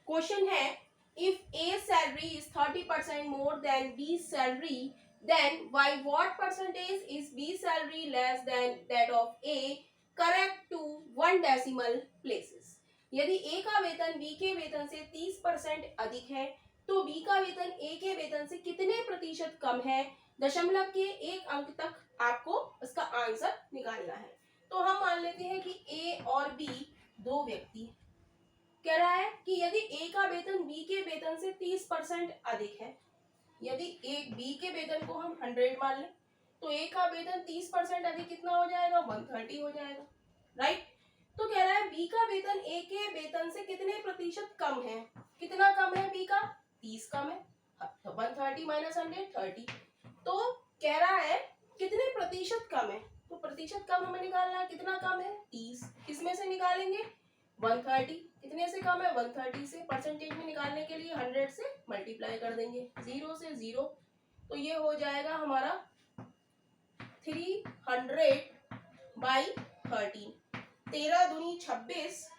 Question है if A salary is 30% more than B salary then why what percentage is B salary less than that of A? Correct to 1 decimal places. यदि A का वेतन B के वेतन से 30% अधिक है तो B का वेतन A के वेतन से कितने प्रतिशत कम है? दशमलव के एक अंक तक आपको इसका आंसर निकालना है। तो हम मान लेते हैं कि A और B दो व्यक्ति, कह रहा है कि यदि A का वेतन B के वेतन से 30% अधिक है, यदि एक बी के वेतन को हम 100 मान लें तो ए का वेतन 30% अधिक कितना हो जाएगा? 130 हो जाएगा, राइट। तो कह रहा है बी का वेतन ए के वेतन से कितने प्रतिशत कम है? कितना कम है बी का? 30 कम है, तो 130 माइनस 100 30। तो कह रहा है कितने प्रतिशत कम है, तो प्रतिशत कम हमें निकालना है, कितना कम है? 30। किसमें से निकालेंगे? 130। कितने से कम है? 130 से। परसेंटेज में निकालने के लिए 100 से मल्टीप्लाई कर देंगे, 0 से 0, तो ये हो जाएगा हमारा 300/13। 13 दूनी 26,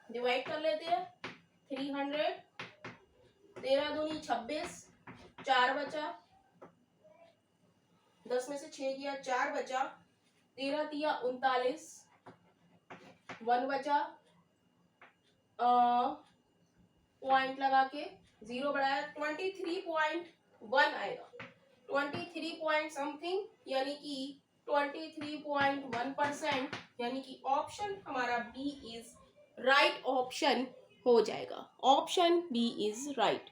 डिवाइड कर लेते हैं 300, 13 दूनी 26, 4 बचा, 10 में से 6 गया, 4 बचा, 13 तिया 39, 1 बचा, पॉइंट लगा के 0 बढ़ाया, 23.1 आएगा, 23 पॉइंट समथिंग, यानी कि 23.1%, यानी कि ऑप्शन हमारा बी इज राइट ऑप्शन हो जाएगा। Option B is right.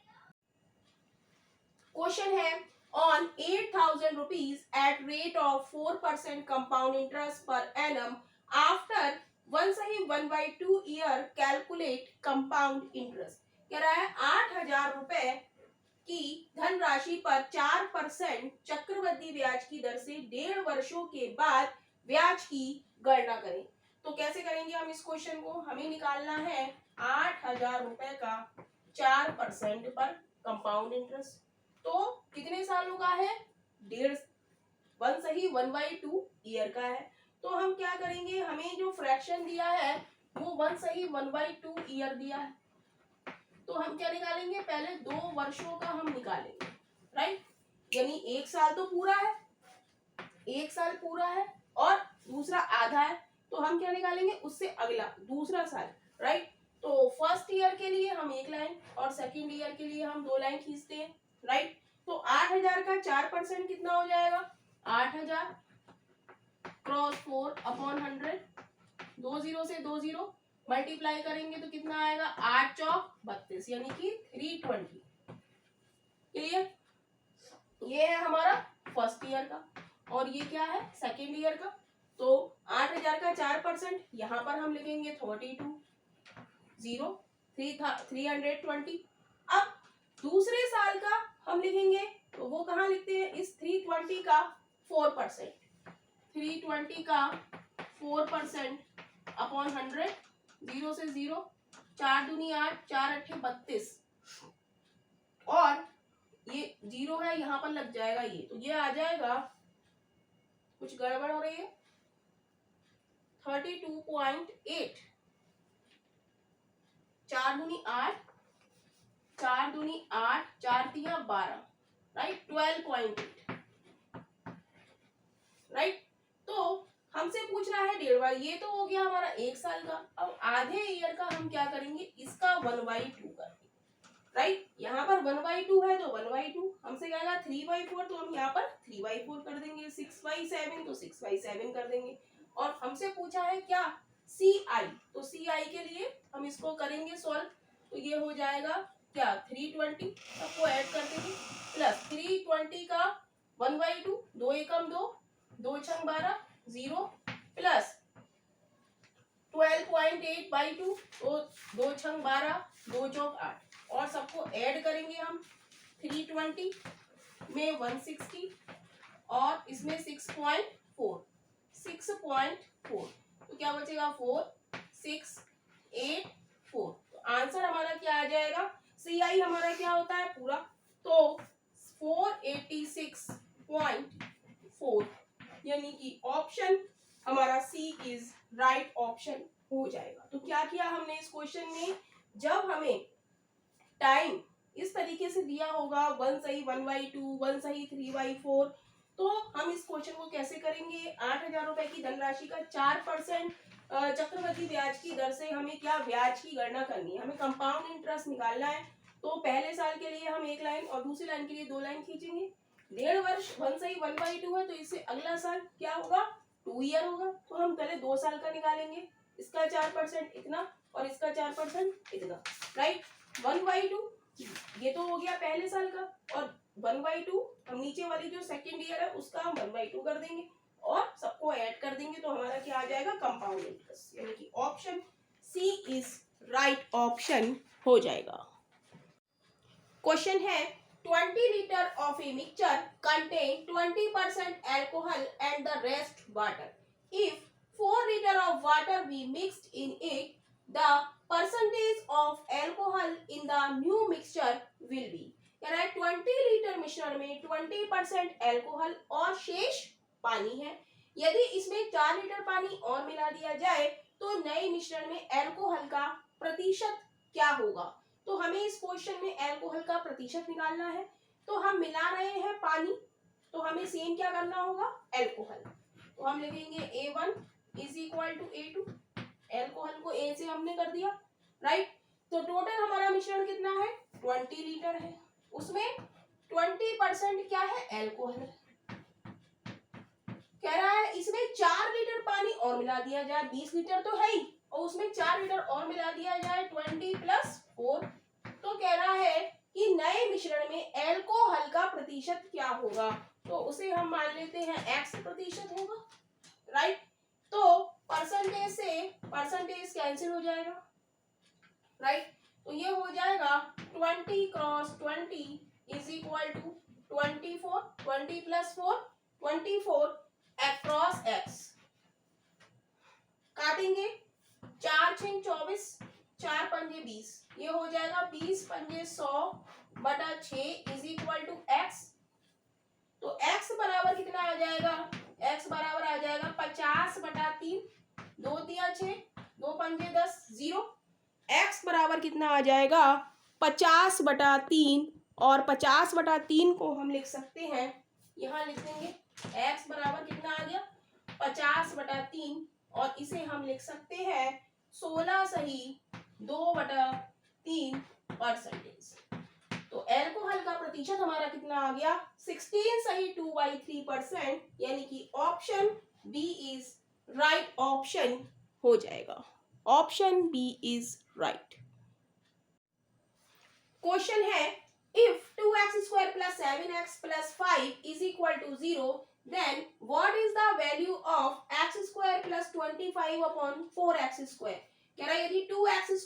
Question है on 8,000 rupees at rate of 4% compound interest per annum after 1/2 year calculate compound interest. कह रहा है 8,000 रुपए की धनराशि पर 4% चक्रवृद्धि ब्याज की दर से 1.5 वर्षों के बाद ब्याज की गणना करें। तो कैसे करेंगे हम इस क्वेश्चन को? हमें निकालना है 8,000 रुपए का 4% पर कंपाउंड इंटरेस्ट, तो कितने सालों का है? 1/2 ईयर का है। तो हम क्या करेंगे, हमें जो फ्रैक्शन दिया है वो 1/2 ईयर दिया है, तो हम क्या निकालेंगे? पहले 2 वर्षों का हम निकालेंगे, राइट। यानी 1 साल तो पूरा है, 1 साल पूरा है और दूसरा आधा है, तो हम क्या निकालेंगे? उससे अगला दूसरा साल, राइट। तो फर्स्ट ईयर के लिए हम 1 लाइन और सेकंड ईयर के लिए हम 2 लाइन खींचते हैं, राइट। तो 8,000 का 4% कितना हो जाएगा? 8,000 क्रॉस 4/100, 2 0 से 2 0 मल्टीप्लाई करेंगे तो कितना आएगा? 8 चौक 32, यानी कि 320। क्लियर? ये है हमारा फर्स्ट ईयर का और ये क्या है? सेकेंड ईयर का। तो 8,000 का 4% यहाँ पर हम लिखेंगे 32 0 320। अब दूसरे साल का हम लिखेंगे तो वो कहाँ लिखते हैं? इस 320 का 4%, 320 का 4% अपॉन 100, 0 से 0, 4 दूनी 8, 4 अट्ठे 32, और ये 0 है यहाँ पर लग जाएगा ये, तो ये आ जाएगा, कुछ गड़बड़ हो रही है, 32.8, 4 दूनी 8, 4 दूनी 8, 4 तिया 12, राइट, 12.8, राइट। तो हमसे पूछ रहा है 1.5 बार, ये तो हो गया हमारा 1 साल का। अब आधे ईयर का हम क्या करेंगे? इसका 1/2 करेंगे, राइट। यहाँ पर 1/2 है तो 1/2, हमसे कहेगा 3/4 तो हम यहाँ पर 3/4 कर देंगे, 6/7 तो 6/7 कर देंगे। और हमसे पूछा है क्या? CI, तो CI के लिए हम इसको करेंगे सॉल्व, तो ये हो जाएगा क्या? 320, सबको ऐड कर देंगे, प्लस 320 का 1/2, 2 एकम 2, 2 छंग 12, 0, प्लस 12.8/2, तो 2 छंग 12, 2 चौक 8, और सबको ऐड करेंगे हम, 320 में 160 और इसमें 6.4, 6.4, तो क्या बचेगा? 4 6 8 4। तो आंसर हमारा क्या आ जाएगा? CI हमारा क्या होता है? पूरा, तो 486.4, यानी कि ऑप्शन हमारा C इज राइट ऑप्शन हो जाएगा। तो क्या किया हमने इस क्वेश्चन में? जब हमें टाइम इस तरीके से दिया होगा 1 सही 1/2, 1 सही 3/4, तो हम इस क्वेश्चन को कैसे करेंगे? 8,000 रुपए की धनराशि का 4% चक्रवृद्धि ब्याज की दर से हमें क्या ब्याज की गणना करनी है, हमें कंपाउंड इंटरेस्ट निकालना है। तो पहले साल के लिए हम एक लाइन और दूसरी लाइन के लिए 2 लाइन खींचेंगे। 1.5 वर्ष 1 सही 1/2 है, तो इससे अगला साल क्या होगा? 2 ईयर होगा। तो हम पहले 2 साल का निकालेंगे, इसका 4% इतना और इसका 4% इतना, राइट। 1/2 ये तो हो गया पहले साल का, और 1/2 हम नीचे वाली जो सेकेंड ईयर है उसका हम 1/2 कर देंगे और सबको ऐड कर देंगे, तो हमारा क्या आ जाएगा? कंपाउंड इंटरेस्ट, यानी कि option C is right option हो जाएगा। क्वेश्चन है 20 litre of a mixture contain 20% alcohol and the rest water. If 4 liter of water be mixed in it, the percentage of alcohol in the new mixture will be. कह रहा है 20 litre मिश्रण में 20% alcohol और शेष पानी है। यदि इसमें 4 लीटर पानी और मिला दिया जाए तो नए मिश्रण में एल्कोहल का प्रतिशत क्या होगा? तो हमें इस क्वेश्चन में एल्कोहल का प्रतिशत निकालना है। तो हम मिला रहे हैं पानी, तो हमें सेम क्या करना होगा? एल्कोहल। तो हम लिखेंगे A1 is equal to A2, alcohol को A से हमने कर दिया, राइट। तो टोटल हमारा मिश्रण कितना है? 20 लीटर है, उसमें 20% क्या है? एल्कोहल। कह रहा है इसमें 4 लीटर पानी और मिला दिया जाए, 20 लीटर तो है ही, और उसमें 4 लीटर और मिला दिया जाए 20 + 4, तो कह रहा है कि नए मिश्रण में एल्कोहल का प्रतिशत क्या होगा? तो उसे हम मान लेते हैं X% होगा, राइट। तो परसेंटेज से परसेंटेज कैंसिल हो जाएगा, राइट। तो ये हो जाएगा 20 × 20 is equal to 24, 20 + 4 24 across X। काटेंगे, 4 × 6 24, 4 × 5 20, ये हो जाएगा 20 × 5 100/6 इज इक्वल टू X। तो X बराबर कितना आ जाएगा? X बराबर आ जाएगा 50/3, 2 × 3 6, 2 × 5 10, 0। X बराबर कितना आ जाएगा? 50/3, और 50/3 को हम लिख सकते हैं, यहाँ लिख देंगे X बराबर कितना आ गया? 50/3, और इसे हम लिख सकते हैं 16 सही 2/3%। तो एल्कोहल का प्रतिशत हमारा कितना आ गया? 16 सही 2/3%, यानी कि option B is right option हो जाएगा। Option B is right. Question है if 2x² + 7x + 5 is equal to 0, then what is the value of x² + 25/4x²? कह रहा है यदि 2x² +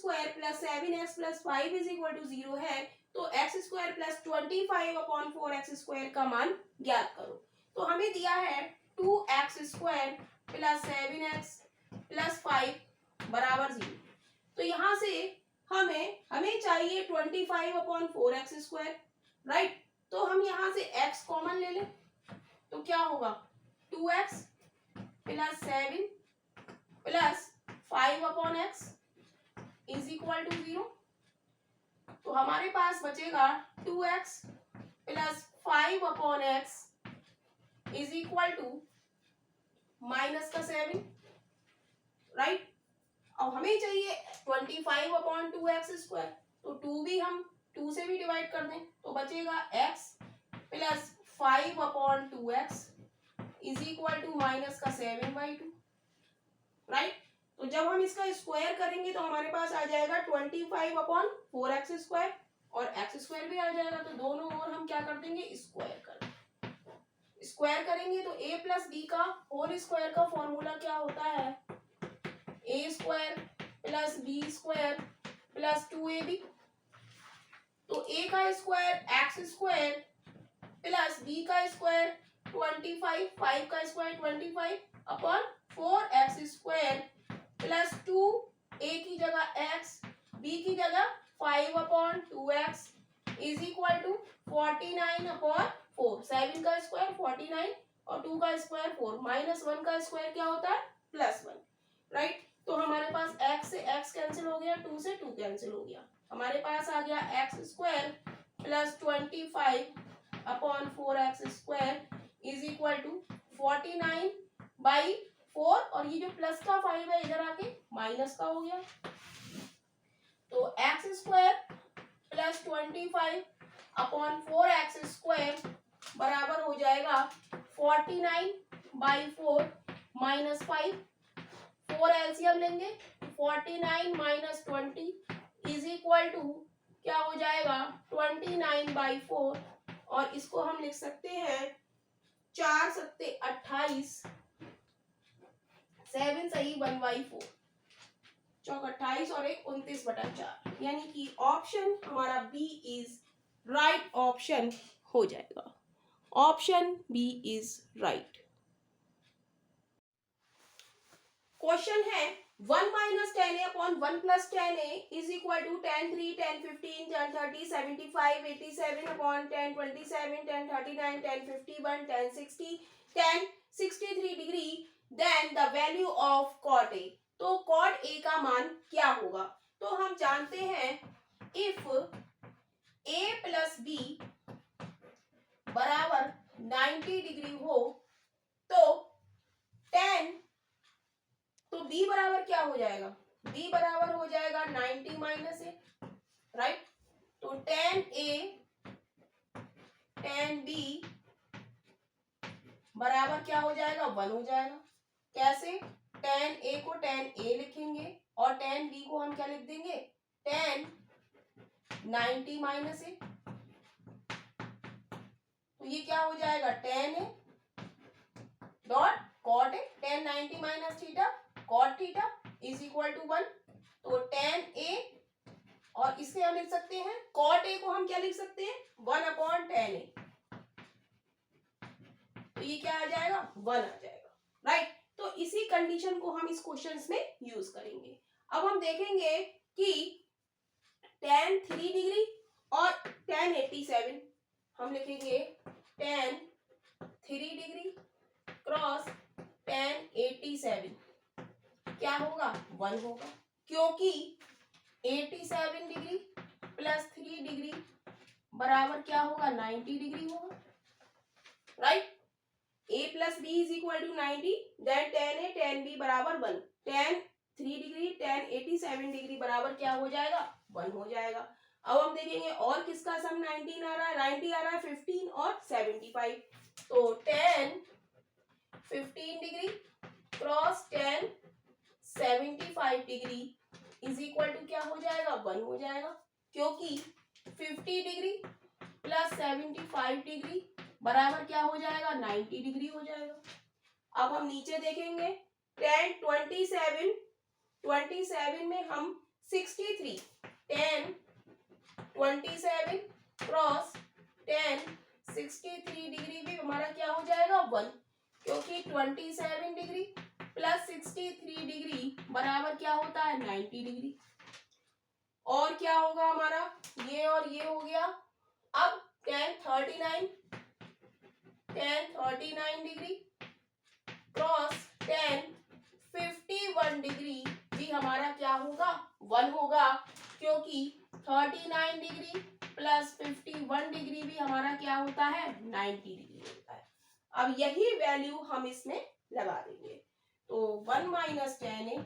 7x + 5 is equal to 0 है, तो x² + 25/4x² का मान ज्ञात करो। तो हमें दिया है 2x² + 7x + 5 = 0। तो यहाँ से हमें चाहिए 25/4x², राइट। तो हम यहाँ से x कॉमन ले लें, तो क्या होगा? 2x + 7 + 5/x is equal to 0। तो हमारे पास बचेगा 2x + 5/x is equal to -7, right. अब हमें चाहिए 25/2x², तो 2 भी हम 2 से भी डिवाइड कर दें, तो बचेगा x + 5/2x is equal to -7/2, right. तो जब हम इसका स्क्वायर करेंगे तो हमारे पास आ जाएगा 25/4x², और x² भी आ जाएगा, तो दोनों ओर हम क्या कर देंगे? स्क्वायर कर देंगे। स्क्वायर करेंगे तो a + b का होल स्क्वायर का फॉर्मूला क्या होता है? a² + b² + 2ab। तो a का स्क्वायर x² + b का स्क्वायर 25, 5 का स्क्वायर 25/4x² + 2, a की जगह x, b की जगह 5/2x इज इक्वल टू 49/4। 7 का स्क्वायर 49 और 2 का स्क्वायर 4, -1 का स्क्वायर क्या होता है? +1, राइट। तो हमारे पास x से x कैंसिल हो गया, 2 से 2 कैंसिल हो गया, हमारे पास आ गया X square plus 25 upon 4x² is equal to 49/4 और ये जो प्लस का 5 है इधर आके माइनस का हो गया, तो x² प्लस 25 अपॉन 4x² बराबर हो जाएगा 49/4 माइनस 5, 4 एलसीएम लेंगे 49 माइनस 20 इज इक्वल टू क्या हो जाएगा 29/4 और इसको हम लिख सकते हैं 4 सत्ते 28, 7 सही 1/4, चौक 28 और 1 29/4, यानी कि ऑप्शन हमारा बी इज राइट ऑप्शन हो जाएगा। Option B is right. Question है 1 minus 10a upon 1 plus 10a is equal to 10 3 10 15 10 30 75 87 upon 10 27 10 39 10 51 10 60 10 63 degree, then the value of cot A. तो कॉट ए का मान क्या होगा? तो हम जानते हैं इफ a प्लस बी बराबर 90 डिग्री हो तो 10, तो b बराबर क्या हो जाएगा? b बराबर हो जाएगा 90 माइनस ए, राइट। तो 10a 10b बराबर क्या हो जाएगा? 1 हो जाएगा। कैसे? 10a को 10a लिखेंगे और 10b को हम क्या लिख देंगे? 10 90 माइनस ए, तो ये क्या हो जाएगा? 10a dot cot A, 10 90 minus theta cot theta is equal to 1, तो 10a और इससे हम लिख सकते हैं कॉट ए को हम क्या लिख सकते हैं? 1/10a, तो ये क्या आ जाएगा? 1 आ जाएगा, राइट। तो इसी कंडीशन को हम इस क्वेश्चन में यूज करेंगे। अब हम देखेंगे कि tan 3 डिग्री और tan 87, हम लिखेंगे tan 3 डिग्री क्रॉस tan 87 क्या होगा? 1 होगा, क्योंकि 87 डिग्री प्लस 3 डिग्री बराबर क्या होगा? 90 डिग्री होगा, right. a plus b is equal to 90, then tan a tan b बराबर 1, tan 3 डिग्री tan 87 डिग्री बराबर क्या हो जाएगा? 1 हो जाएगा। अब हम देखेंगे और किसका सम 19 आ रहा है, 90 आ रहा है 15 और 75, तो tan 15 degree cross tan 75 degree is equal to क्या हो जाएगा? 1 हो जाएगा, क्योंकि 50 डिग्री प्लस 75 डिग्री बराबर क्या हो जाएगा? 90 डिग्री हो जाएगा। अब हम नीचे देखेंगे tan 27 में हम 63 tan 27 क्रॉस tan 63 डिग्री भी हमारा क्या हो जाएगा? 1, क्योंकि 27 डिग्री प्लस 63 डिग्री बराबर क्या होता है? 90 डिग्री। और क्या होगा हमारा? ये और ये हो गया। अब tan 39 degree cross tan 51 degree भी हमारा क्या होगा? 1 होगा, क्योंकि 39 डिग्री प्लस 51 डिग्री भी हमारा क्या होता है? 90 डिग्री होता है। अब यही वैल्यू हम इसमें लगा देंगे, तो 1 minus 10a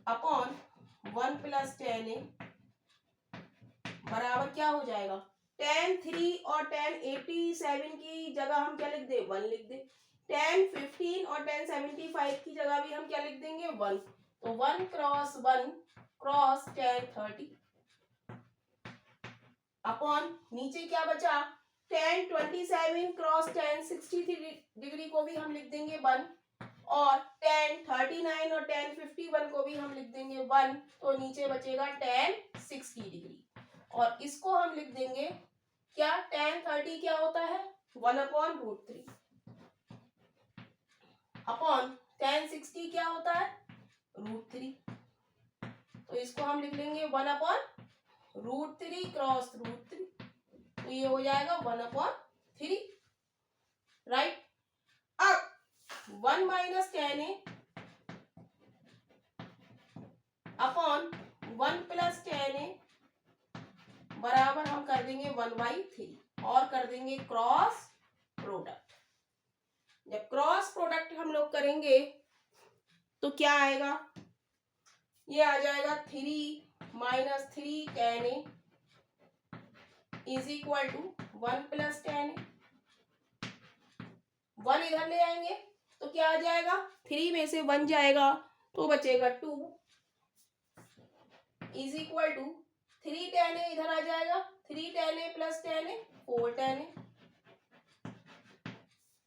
upon 1 plus 10a बराबर क्या हो जाएगा? tan 3 और tan 87 की जगह हम क्या लिख दे? 1 लिख दे। tan 15 और tan 75 की जगह भी हम क्या लिख देंगे? 1, तो 1 क्रॉस 1 क्रॉस tan 30 अपॉन नीचे क्या बचा? tan 27 क्रॉस tan 63 डिग्री को भी हम लिख देंगे 1 और tan 39 और tan 51 को भी हम लिख देंगे 1, तो नीचे बचेगा tan 60 डिग्री और इसको हम लिख देंगे क्या? tan 30 क्या होता है? 1/√3 अपॉन tan 60 क्या होता है? √3, तो इसको हम लिख लेंगे 1/√3 क्रॉस √3, तो ये हो जाएगा 1/3, राइट। अब 1 minus 10a upon 1 plus 10a बराबर हम कर देंगे 1/3 और कर देंगे क्रॉस प्रोडक्ट। जब क्रॉस प्रोडक्ट हम लोग करेंगे तो क्या आएगा, ये आ जाएगा 3 minus 3 10a is equal to 1 plus 10a। 1 इधर ले आएंगे तो क्या आ जाएगा, 3 में से 1 जाएगा तो बचेगा 2 इज इक्वल टू 3 10a इधर आ जाएगा, 3 10a प्लस 10a 4 10a।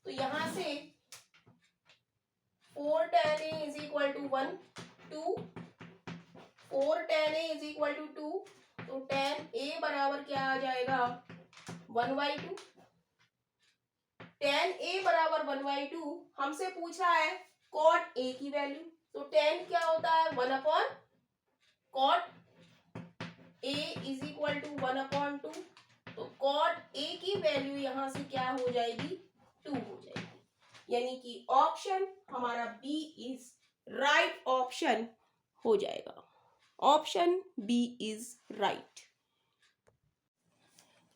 तो यहां से 4 10a is equal to 1 2 4 10a is equal to 2, तो 10a बराबर क्या आ जाएगा 1/2। 10a बराबर 1/2 हमसे पूछा है कॉट a की वैल्यू, तो 10 क्या होता है 1/, cot a is equal to 1/2, तो कॉट a की वैल्यू यहां से क्या हो जाएगी 2 हो जाएगी, यानी कि ऑप्शन हमारा बी इज राइट ऑप्शन हो जाएगा। Option B is right.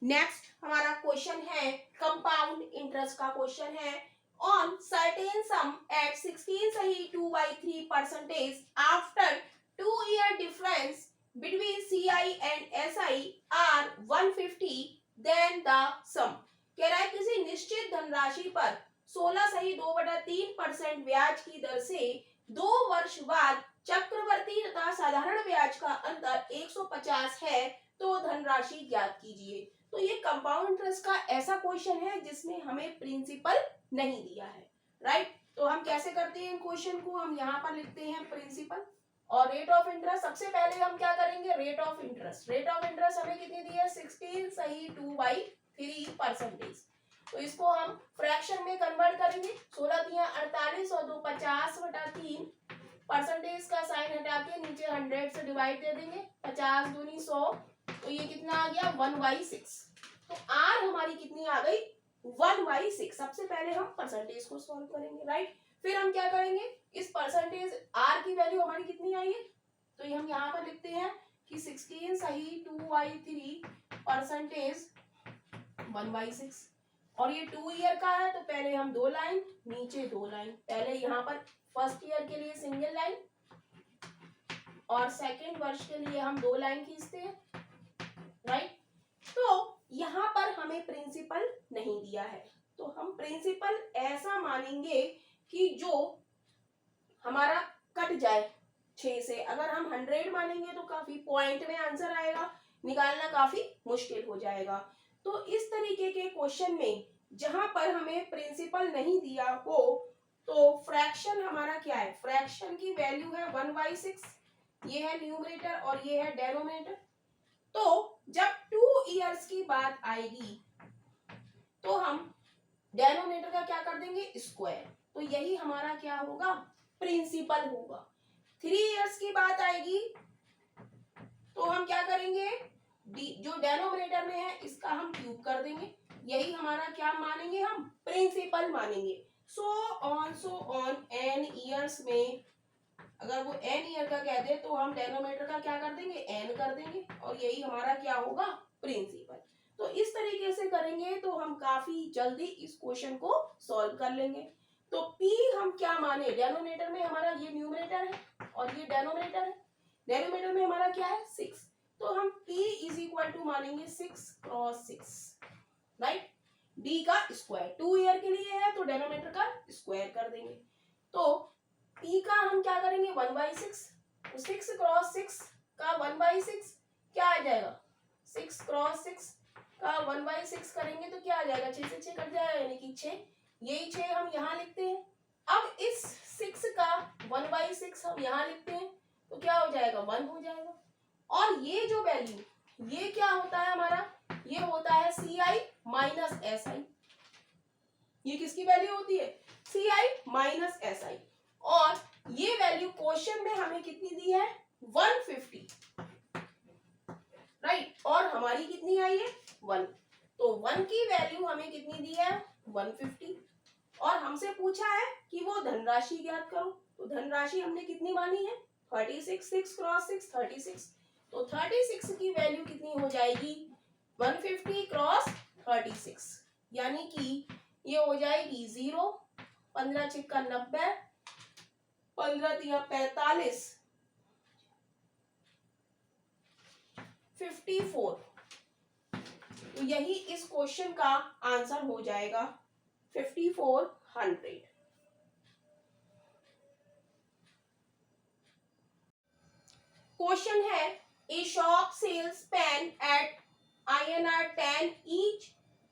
Next हमारा क्वेश्चन है कंपाउंड इंटरेस्ट का क्वेश्चन है। ऑन सर्टेन सम एट 16 सही 2/3% after 2 year difference between CI and SI are 150, then the sum। कह रहा है किसी निश्चित धनराशि पर 16 सही 2/3% ब्याज की दर से 2 वर्ष बाद चक्रवर्ती तथा साधारण ब्याज का अंतर 150 है, तो धनराशि ज्ञात कीजिए। तो ये कंपाउंड इंटरेस्ट का ऐसा क्वेश्चन है जिसमें हमें प्रिंसिपल नहीं दिया है, राइट। तो हम कैसे करते हैं क्वेश्चन को, हम यहाँ पर लिखते हैं प्रिंसिपल और रेट ऑफ इंटरेस्ट। सबसे पहले हम क्या करेंगे, rate of interest. Rate of interest हमें कितनी दी है 16 सही 2/3%। तो इसको हम फ्रैक्शन में कन्वर्ट करेंगे। 16 दिया 48 और 2 50/3, परसेंटेज का साइन हटा के नीचे 100 से डिवाइड दे देंगे, 50 दूनी 100, तो ये कितना आ गया 1/6। तो आर हमारी कितनी आ गई 1/6। सबसे पहले हम परसेंटेज को सॉल्व करेंगे, राइट। फिर हम क्या करेंगे, इस परसेंटेज आर की वैल्यू हमारी कितनी आई है, तो ये हम यहाँ पर लिखते हैं कि 16 सही 2/3% 1/6, और ये 2 ईयर का है तो पहले हम 2 लाइन नीचे 2 लाइन, पहले यहाँ पर फर्स्ट ईयर के लिए सिंगल लाइन और सेकेंड वर्ष के लिए हम 2 लाइन खींचते हैं, राइट। तो यहाँ पर हमें प्रिंसिपल नहीं दिया है, तो हम प्रिंसिपल ऐसा मानेंगे कि जो हमारा कट जाए 6 से। अगर हम 100 मानेंगे तो काफी पॉइंट में आंसर आएगा, निकालना काफी मुश्किल हो जाएगा। तो इस तरीके के क्वेश्चन में जहां पर हमें प्रिंसिपल नहीं दिया हो तो फ्रैक्शन हमारा क्या है, फ्रैक्शन की वैल्यू है 1/6, ये है न्यूमरेटर और ये है डेनोमिनेटर। तो जब 2 इयर्स की बात आएगी तो हम डेनोमिनेटर का क्या कर देंगे स्क्वायर, तो यही हमारा क्या होगा प्रिंसिपल होगा। 3 इयर्स की बात आएगी तो हम क्या करेंगे, जो डेनोमिनेटर में है इसका हम क्यूब कर देंगे, यही हमारा क्या मानेंगे हम प्रिंसिपल मानेंगे। सो ऑन n इयर्स में अगर वो n ईयर का कह दे तो हम डेनोमिनेटर का क्या कर देंगे n कर देंगे, और यही हमारा क्या होगा प्रिंसिपल। तो इस तरीके से करेंगे तो हम काफी जल्दी इस क्वेश्चन को सॉल्व कर लेंगे। तो p हम क्या माने, डेनोमिनेटर में हमारा ये न्यूमरेटर है और ये डेनोमिनेटर है, डेनोमिनेटर में हमारा क्या है 6, तो हम p इज इक्वल टू मानेंगे 6 क्रॉस 6, राइट। d का स्क्वायर 2 ईयर के लिए है तो डेनोमिनेटर का स्क्वायर कर देंगे। तो p का हम क्या करेंगे 1/6, 6 क्रॉस 6 का 1/6 क्या आ जाएगा, 6 क्रॉस 6 का 1/6 करेंगे तो क्या आ जाएगा, 6 से 6 कट जाएगा यानी कि 6, यही 6 हम यहाँ लिखते हैं। अब इस 6 का 1/6 हम यहाँ लिखते हैं तो क्या हो जाएगा 1 हो जाएगा, और ये जो वैल्यू ये क्या होता है हमारा, ये होता है CI माइनस SI। ये किसकी वैल्यू होती है CI माइनस SI, और ये वैल्यू क्वेश्चन में हमें कितनी दी है 150, राइट, और हमारी कितनी आई है 1, तो 1 की वैल्यू हमें कितनी दी है 150, और हमसे पूछा है कि वो धनराशि ज्ञात करो, तो धनराशि हमने कितनी मानी है 36, 6 क्रॉस 6 36, तो 36 की वैल्यू कितनी हो जाएगी, 150 क्रॉस 36, यानी कि ये हो जाएगी 0, 15 छिक्का 90, 15 तिया 45, 54। तो यही इस क्वेश्चन का आंसर हो जाएगा 5400। क्वेश्चन है, a shop sells pen at INR 10 each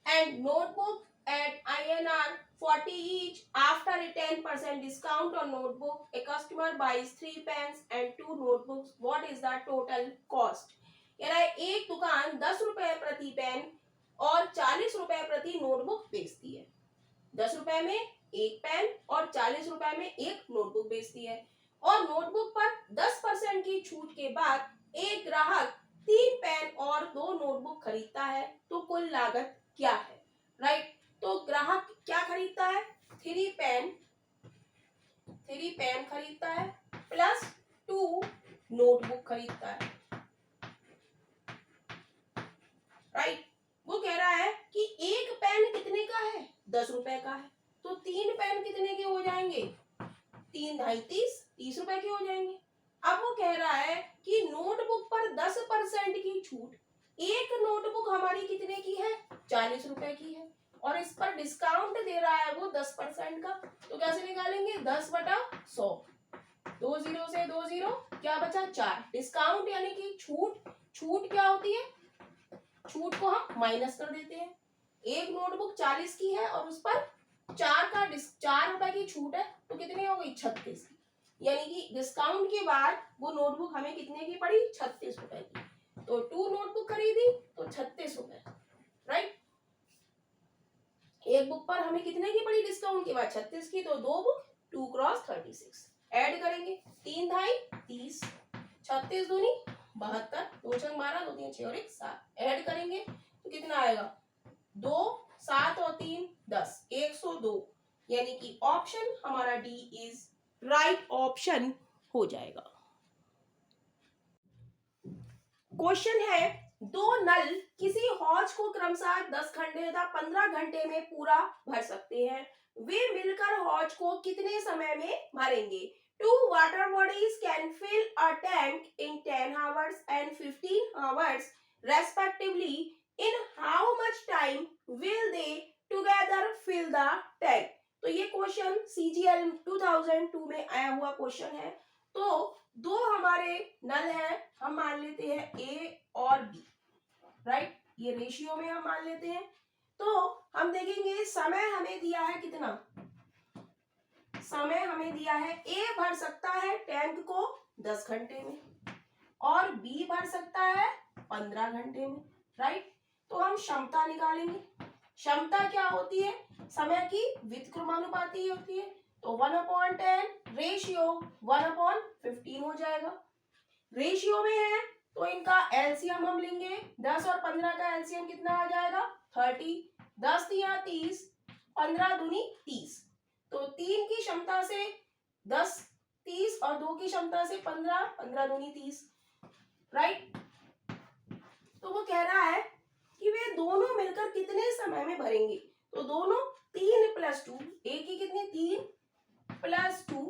and notebook at INR 40 each. After a 10% discount on notebook, a customer buys 3 pens and 2 notebooks. What is the total cost? यानी एक दुकान 10 रुपए प्रति pen और 40 रुपए प्रति नोटबुक बेचती है। 10 रुपए में एक पेन और 40 रुपए में एक नोटबुक बेचती है, और नोटबुक पर 10% की छूट के बाद एक ग्राहक 3 पेन और 2 नोटबुक खरीदता है, तो कुल लागत क्या है? राइट, तो ग्राहक क्या खरीदता है, 3 पेन खरीदता है प्लस 2 नोटबुक खरीदता है। राइट, वो कह रहा है कि एक पेन कितने का है, 10 रुपए का है, तो 3 पेन कितने के हो जाएंगे, 3 ढाई 30 रुपए के हो जाएंगे। अब वो कह रहा है कि नोटबुक पर 10% की छूट, एक नोटबुक हमारी कितने की है, 40 रुपए की है, और इस पर डिस्काउंट दे रहा है वो 10% का, तो कैसे निकालेंगे, 10/100, 2 0 से 2 0, क्या बचा 4। डिस्काउंट यानी कि छूट क्या होती है, छूट को हम माइनस कर देते हैं। एक नोटबुक 40 की है और उस पर 4 रुपए की छूट है, तो कितनी हो गई, 36, यानी कि डिस्काउंट के बाद वो नोटबुक हमें कितने की पड़ी, 36 रुपए की। तो 2 नोटबुक खरीदी तो 36 रुपए। राइट, एक बुक पर हमें कितने की पड़ी डिस्काउंट के बाद, 36 की, तो 2 बुक 2 क्रॉस 36 ऐड करेंगे, 3 ढाई 30, 36 दूनी 72, 2 छंग 12, 2 3 6 और 1 7, ऐड करेंगे तो कितना आएगा, 2 7 और 3 10, 102, यानी कि ऑप्शन हमारा डी इज राइट ऑप्शन हो जाएगा। क्वेश्चन है, 2 नल किसी हौज को क्रमशः 10 घंटे तथा 15 घंटे में पूरा भर सकते हैं, वे मिलकर हौज को कितने समय में भरेंगे? 2 water bodies can fill a tank in 10 hours and 15 hours respectively. In how much time will they together fill the tank? तो ये क्वेश्चन CGL 2002 में आया हुआ क्वेश्चन है। तो 2 हमारे नल हैं, हम मान लेते हैं A और B। राइट, ये रेशियो में हम मान लेते हैं। तो हम देखेंगे समय हमें दिया है कितना, समय हमें दिया है, A भर सकता है टैंक को 10 घंटे में और B भर सकता है 15 घंटे में। राइट, तो हम क्षमता निकालेंगे। क्षमता क्या होती है, समय की व्युत्क्रमानुपाती होती है, तो 1/10 रेशियो 1/15 हो जाएगा। रेशियो में है तो इनका एलसीएम हम लेंगे, 10 और 15 का एलसीएम कितना आ जाएगा, 30, 10 तिया 30, 15 दूनी 30, तो 3 की क्षमता से 10 30 और 2 की क्षमता से 15, 15 दूनी 30। राइट, तो वो कह रहा है कि वे दोनों मिलकर कितने समय में भरेंगे, तो दोनों 3 + 2, एक की कितनी 3 + 2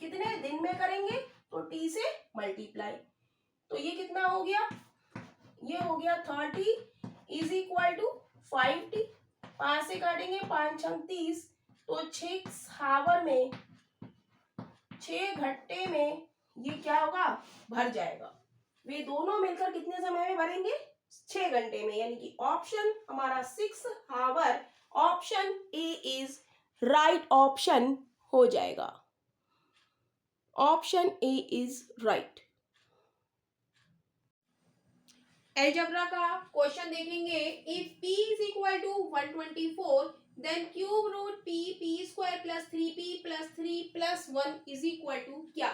कितने दिन में करेंगे, तो टी से मल्टीप्लाई, तो ये कितना हो गया, ये हो गया 30 = 5t, 5 से काटेंगे 5 छंग 30, तो 6 हावर में 6 घंटे में ये क्या होगा, भर जाएगा। वे दोनों मिलकर कितने समय में भरेंगे, 6 घंटे में, यानी कि ऑप्शन हमारा 6 hour, option A is right option हो जाएगा। Option A is right. Algebra का क्वेश्चन देखेंगे, if p = 124 then cube root p square + 3p + 3 + 1 = क्या?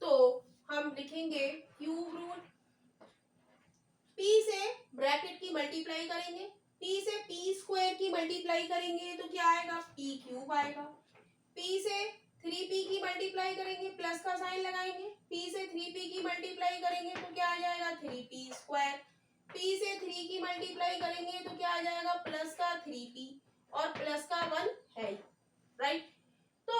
तो हम लिखेंगे क्यूब रूट, p से ब्रैकेट की मल्टीप्लाई करेंगे, p से p स्क्वायर की मल्टीप्लाई करेंगे तो क्या आएगा, p³ आएगा, p से 3p की मल्टीप्लाई करेंगे, प्लस का साइन लगाएंगे, p से 3p की मल्टीप्लाई करेंगे तो क्या आ जाएगा 3p स्क्वायर, p से 3 की मल्टीप्लाई करेंगे तो क्या आ जाएगा प्लस का 3p और प्लस का 1 है, राइट। तो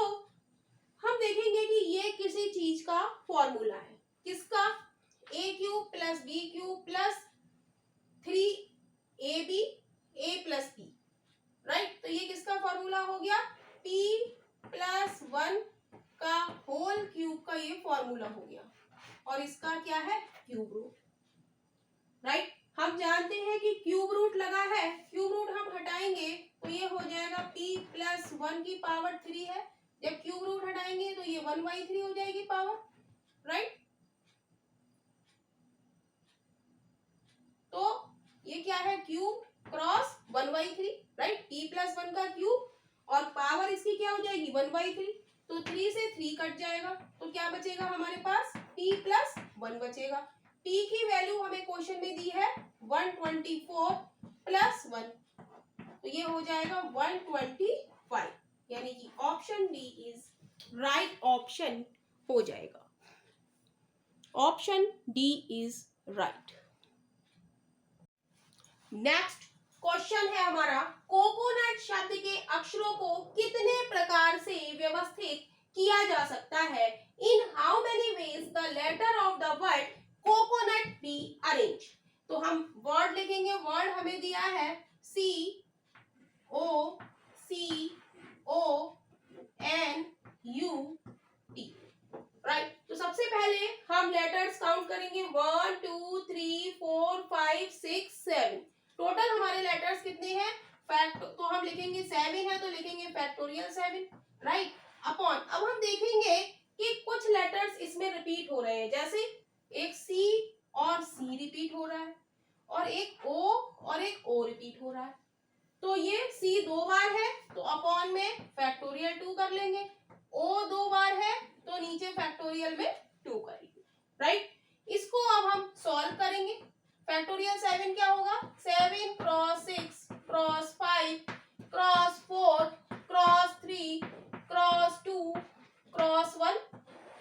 हम देखेंगे कि ये किसी चीज का फॉर्मूला है, किसका, a cube plus b cube plus 3ab a plus p, right. तो ये किसका फॉर्मूला हो गया, p प्लस 1 का होल क्यूब का ये फॉर्मूला हो गया, और इसका क्या है क्यूब रूट, राइट। हम जानते हैं कि क्यूब रूट लगा है, क्यूब रूट हम हटाएंगे तो ये हो जाएगा p प्लस 1 की पावर 3 है, जब क्यूब रूट हटाएंगे तो ये 1/3 हो जाएगी पावर, राइट। तो ये क्या है cube cross 1/3, right, p plus 1 का क्यूब और पावर इसकी क्या हो जाएगी 1/3, तो 3 से 3 कट जाएगा तो क्या बचेगा हमारे पास p प्लस 1 बचेगा। p की वैल्यू हमें क्वेश्चन में दी है 124 प्लस 1, तो ये हो जाएगा 125, यानी कि option D is right option हो जाएगा, option D is right. Next question है हमारा, कोकोनट शब्द के अक्षरों को कितने प्रकार से व्यवस्थित किया जा सकता है, in how many ways the letter of the word coconut be arrange. तो हम वर्ड लिखेंगे, वर्ड हमें दिया है C O C O N U T, right. तो सबसे पहले हम लेटर्स काउंट करेंगे 1 2 3 4 5 6 7, टोटल हमारे लेटर्स कितने हैं, फैक्ट तो हम लिखेंगे 7 है तो लिखेंगे फैक्टोरियल 7, राइट, अपॉन। अब हम देखेंगे कि कुछ लेटर्स इसमें रिपीट हो रहे हैं, जैसे एक C और C रिपीट हो रहा है और एक O और एक O रिपीट हो रहा है, तो ये C 2 बार है तो अपॉन में फैक्टोरियल 2 कर लेंगे, O 2 बार है तो नीचे फैक्टोरियल में 2 करेंगे, राइट। इसको अब हम सॉल्व करेंगे, फैक्टोरियल 7 क्या होगा 7 cross 6 cross 5 cross 4 cross 3 cross 2 cross 1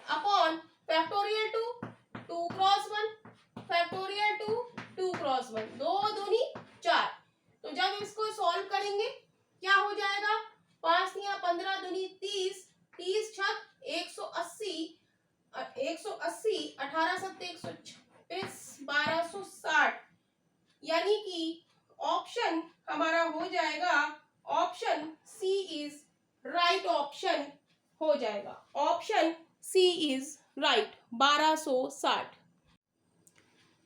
upon factorial 2 2 cross 1 factorial 2 2 cross 1, 2 दूनी 4। तो जब इसको सॉल्व करेंगे क्या हो जाएगा 5 या 15 दूनी 30 30 छक 180 180 18 सत्ते 126 1260, यानी कि ऑप्शन हमारा हो जाएगा option C is right option हो जाएगा, option C is right 1260।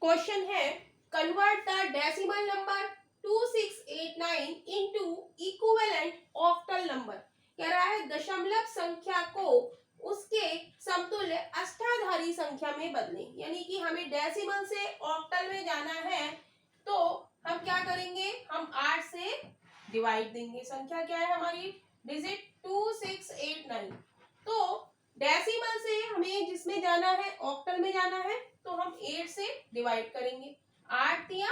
Question है, convert the decimal number 2689 into equivalent octal number. कह रहा है दशमलव संख्या को उसके समतुल्य अष्टाधारी संख्या में बदलें, यानी कि हमें डेसिमल से ऑक्टल में जाना है तो हम क्या करेंगे, हम 8 से डिवाइड देंगे, संख्या क्या है हमारी डिजिट 2689, तो डेसिमल से हमें जिसमें जाना है ऑक्टल में जाना है तो हम 8 से डिवाइड करेंगे, 8 तिया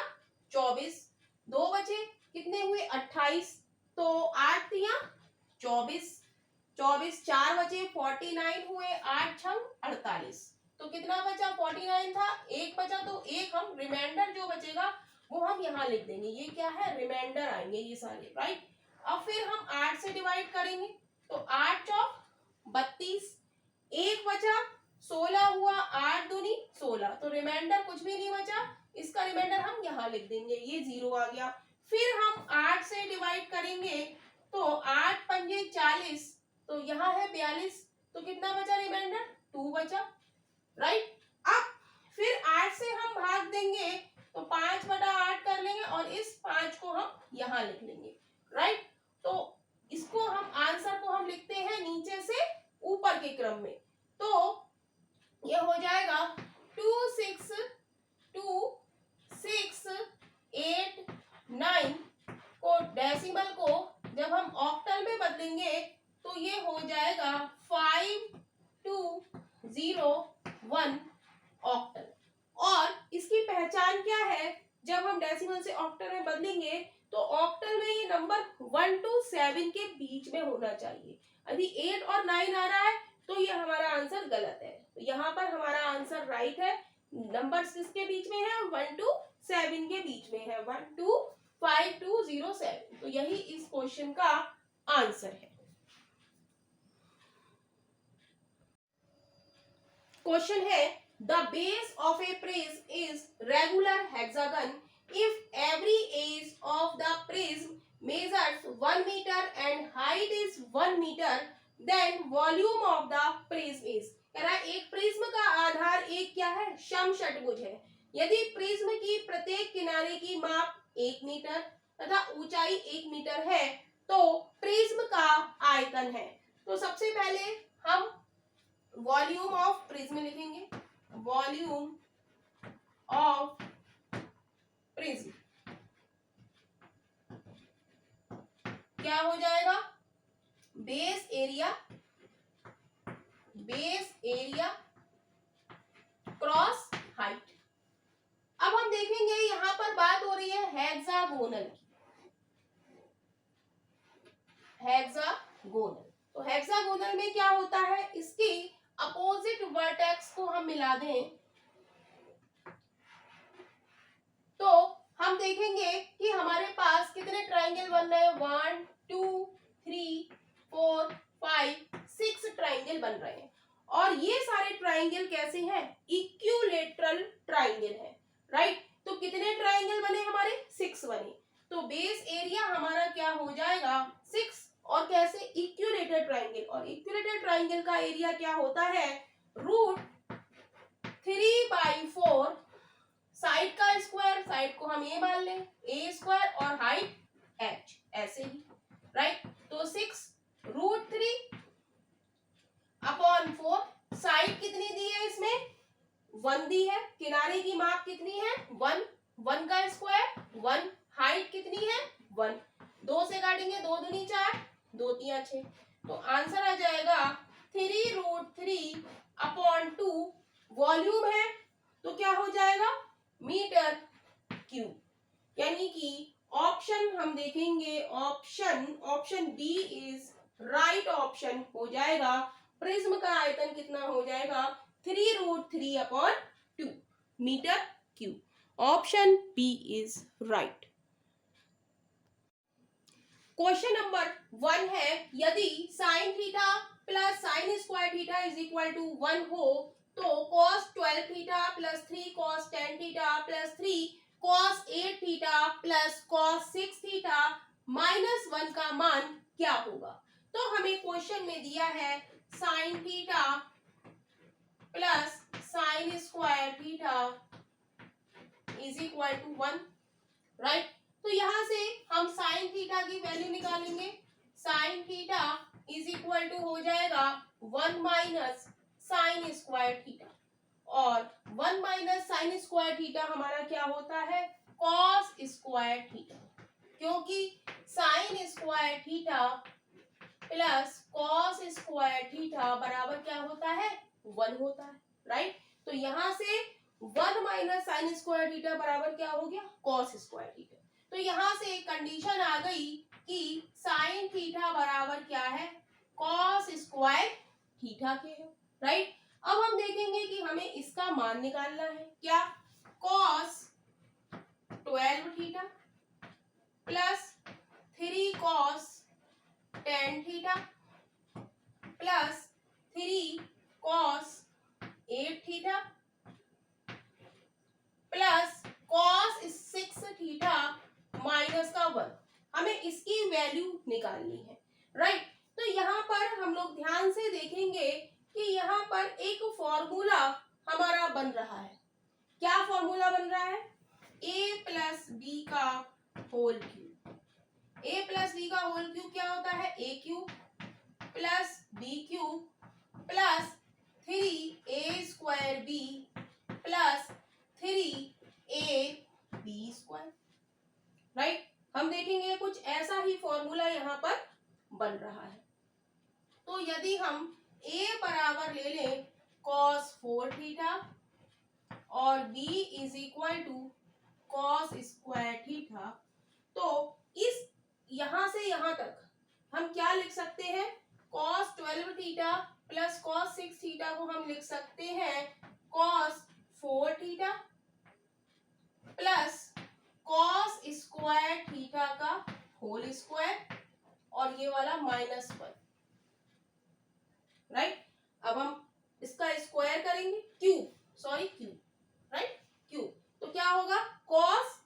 24, 2 बचे कितने हुए 28, तो 8 तिया 24 24 4 बचे 49 हुए, 8 छंग 48, तो कितना बचा 49 था, एक बचा तो एक हम रिमाइंडर जो बचेगा वो हम यहाँ लिख देंगे, ये क्या है रिमाइंडर आएंगे ये सारे, राइट। अब फिर हम 8 से डिवाइड करेंगे तो 8 चौक 32, एक बचा 16 हुआ, 8 दूनी 16, तो रिमाइंडर कुछ भी नहीं बचा, इसका रिमाइंडर हम यहाँ लिख देंगे, ये 0 आ गया। फिर हम 8 से डिवाइड करेंगे तो 8 पंजे 40, तो यहाँ है 42, तो कितना बचा रिमाइंडर 2 बचा, राइट। अब फिर 8 से हम भाग देंगे तो 5/8 कर लेंगे और इस 5 को हम यहाँ लिख लेंगे, राइट। तो इसको हम आंसर को हम लिखते हैं नीचे से ऊपर के क्रम में, तो ये हो जाएगा 2 6 2 6 8 9 को डेसिमल को जब हम ऑक्टल में बदलेंगे तो ये हो जाएगा 5201 ऑक्टल। और इसकी पहचान क्या है, जब हम डेसिमल से ऑक्टल में बदलेंगे तो ऑक्टल में ये नंबर 1 to 7 के बीच में होना चाहिए, यदि 8 और 9 आ रहा है तो ये हमारा आंसर गलत है, तो यहाँ पर हमारा आंसर राइट है। नंबर्स किसके बीच में है? 1 to 7 के बीच में है, 1 to 5 to 0 7। तो यही इस क्वेश्चन का आंसर है। क्वेश्चन है the base of a prism is regular hexagon if every edge of the prism measures 1 metre and height is 1 metre then volume of the prism is. कह रहा है एक प्रिज्म का आधार एक क्या है? समषटभुज है। यदि प्रिज्म की प्रत्येक किनारे की माप 1 मीटर तथा ऊंचाई 1 मीटर है तो प्रिज्म का आयतन है। तो सबसे पहले हम वॉल्यूम ऑफ प्रिज्म लिखेंगे, वॉल्यूम ऑफ प्रिज्म क्या हो जाएगा? Base area cross height. अब हम देखेंगे यहां पर बात हो रही है हेक्सागोनल की, हेक्सागोनल। तो हेक्सागोनल में क्या होता है? इसकी अपोजिट वर्टेक्स को हम मिला दें तो हम देखेंगे कि हमारे पास कितने ट्राइंगल बन रहे हैं? 1 2 3 4 5 6 ट्राइंगल बन रहे हैं। और ये सारे ट्राइंगल कैसे हैं? इक्विलेटरल ट्राइंगल है, राइट। तो कितने ट्राइंगल बने हमारे? 6 बने। तो बेस एरिया हमारा क्या हो जाएगा? 6। और कैसे? Equilateral triangle. और इक्विलेटरल ट्राइंगल का एरिया क्या होता है? √3/4 साइड का स्क्वायर, साइड को हम ए मान लें, ए स्क्वायर, और हाइट h, ऐसे ही, राइट। तो 6√3/4। साइड कितनी दी है इसमें? 1 दी है। किनारे की माप कितनी है? 1। 1 का स्क्वायर 1। हाइट कितनी है? 1। 2 से काटेंगे, 2 दूनी 4, 2 तिया 6। तो आंसर आ जाएगा 3√3/2। वॉल्यूम है तो क्या हो जाएगा? Metre cube. यानी कि ऑप्शन हम देखेंगे, option B is right option हो जाएगा। प्रिज्म का आयतन कितना हो जाएगा? 3√3/2 metre cube. Option B is right. Question number 1 है यदि sine theta plus sine square theta is equal to 1 हो तो cos 12 theta plus 3 cos 10 theta plus 3 cos 8 theta plus cos 6 theta -1 का मान क्या होगा? तो हमें क्वेश्चन में दिया है sine theta plus sine square theta is equal to 1, right. तो यहां से हम साइन थीटा की वैल्यू निकालेंगे। Sine theta is equal to हो जाएगा 1 माइनस साइन स्क्वायर थीटा, और 1 माइनस साइन स्क्वायर थीटा हमारा क्या होता है? कॉस स्क्वायर थीटा, क्योंकि sign square theta plus cos square theta बराबर क्या होता है? 1 होता है, राइट। तो यहां से 1 माइनस साइन स्क्वायर थीटा बराबर क्या हो गया? Cos square theta. तो यहां से एक कंडीशन आ गई कि साइन थीटा बराबर क्या है? कॉस स्क्वायर थीटा के है, राइट। अब हम देखेंगे कि हमें इसका मान निकालना है। क्या? Cos 12 theta plus 3 cos 10 theta plus 3 cos 8 theta plus cos 6 theta minus का 1। हमें इसकी वैल्यू निकालनी है, राइट। तो यहाँ पर हम लोग ध्यान से देखेंगे कि यहाँ पर एक फॉर्मूला हमारा बन रहा है। क्या फॉर्मूला बन रहा है? a प्लस बी का whole cube. a plus B का होल क्यूब क्या होता है? a cube plus B cube plus 3a² b plus 3ab², right. हम देखेंगे कुछ ऐसा ही फॉर्मूला यहाँ पर बन रहा है। तो यदि हम a बराबर ले लें cos 4 थीटा और b is equal to cos square theta, तो इस यहां से यहां तक हम क्या लिख सकते हैं? cos 12 theta plus cos 6 theta को हम लिख सकते हैं cos 4 theta plus cos square theta का होल स्क्वायर और ये वाला -1, राइट। अब हम इसका स्क्वायर करेंगे, क्यूब, राइट, क्यूब। तो क्या होगा कॉस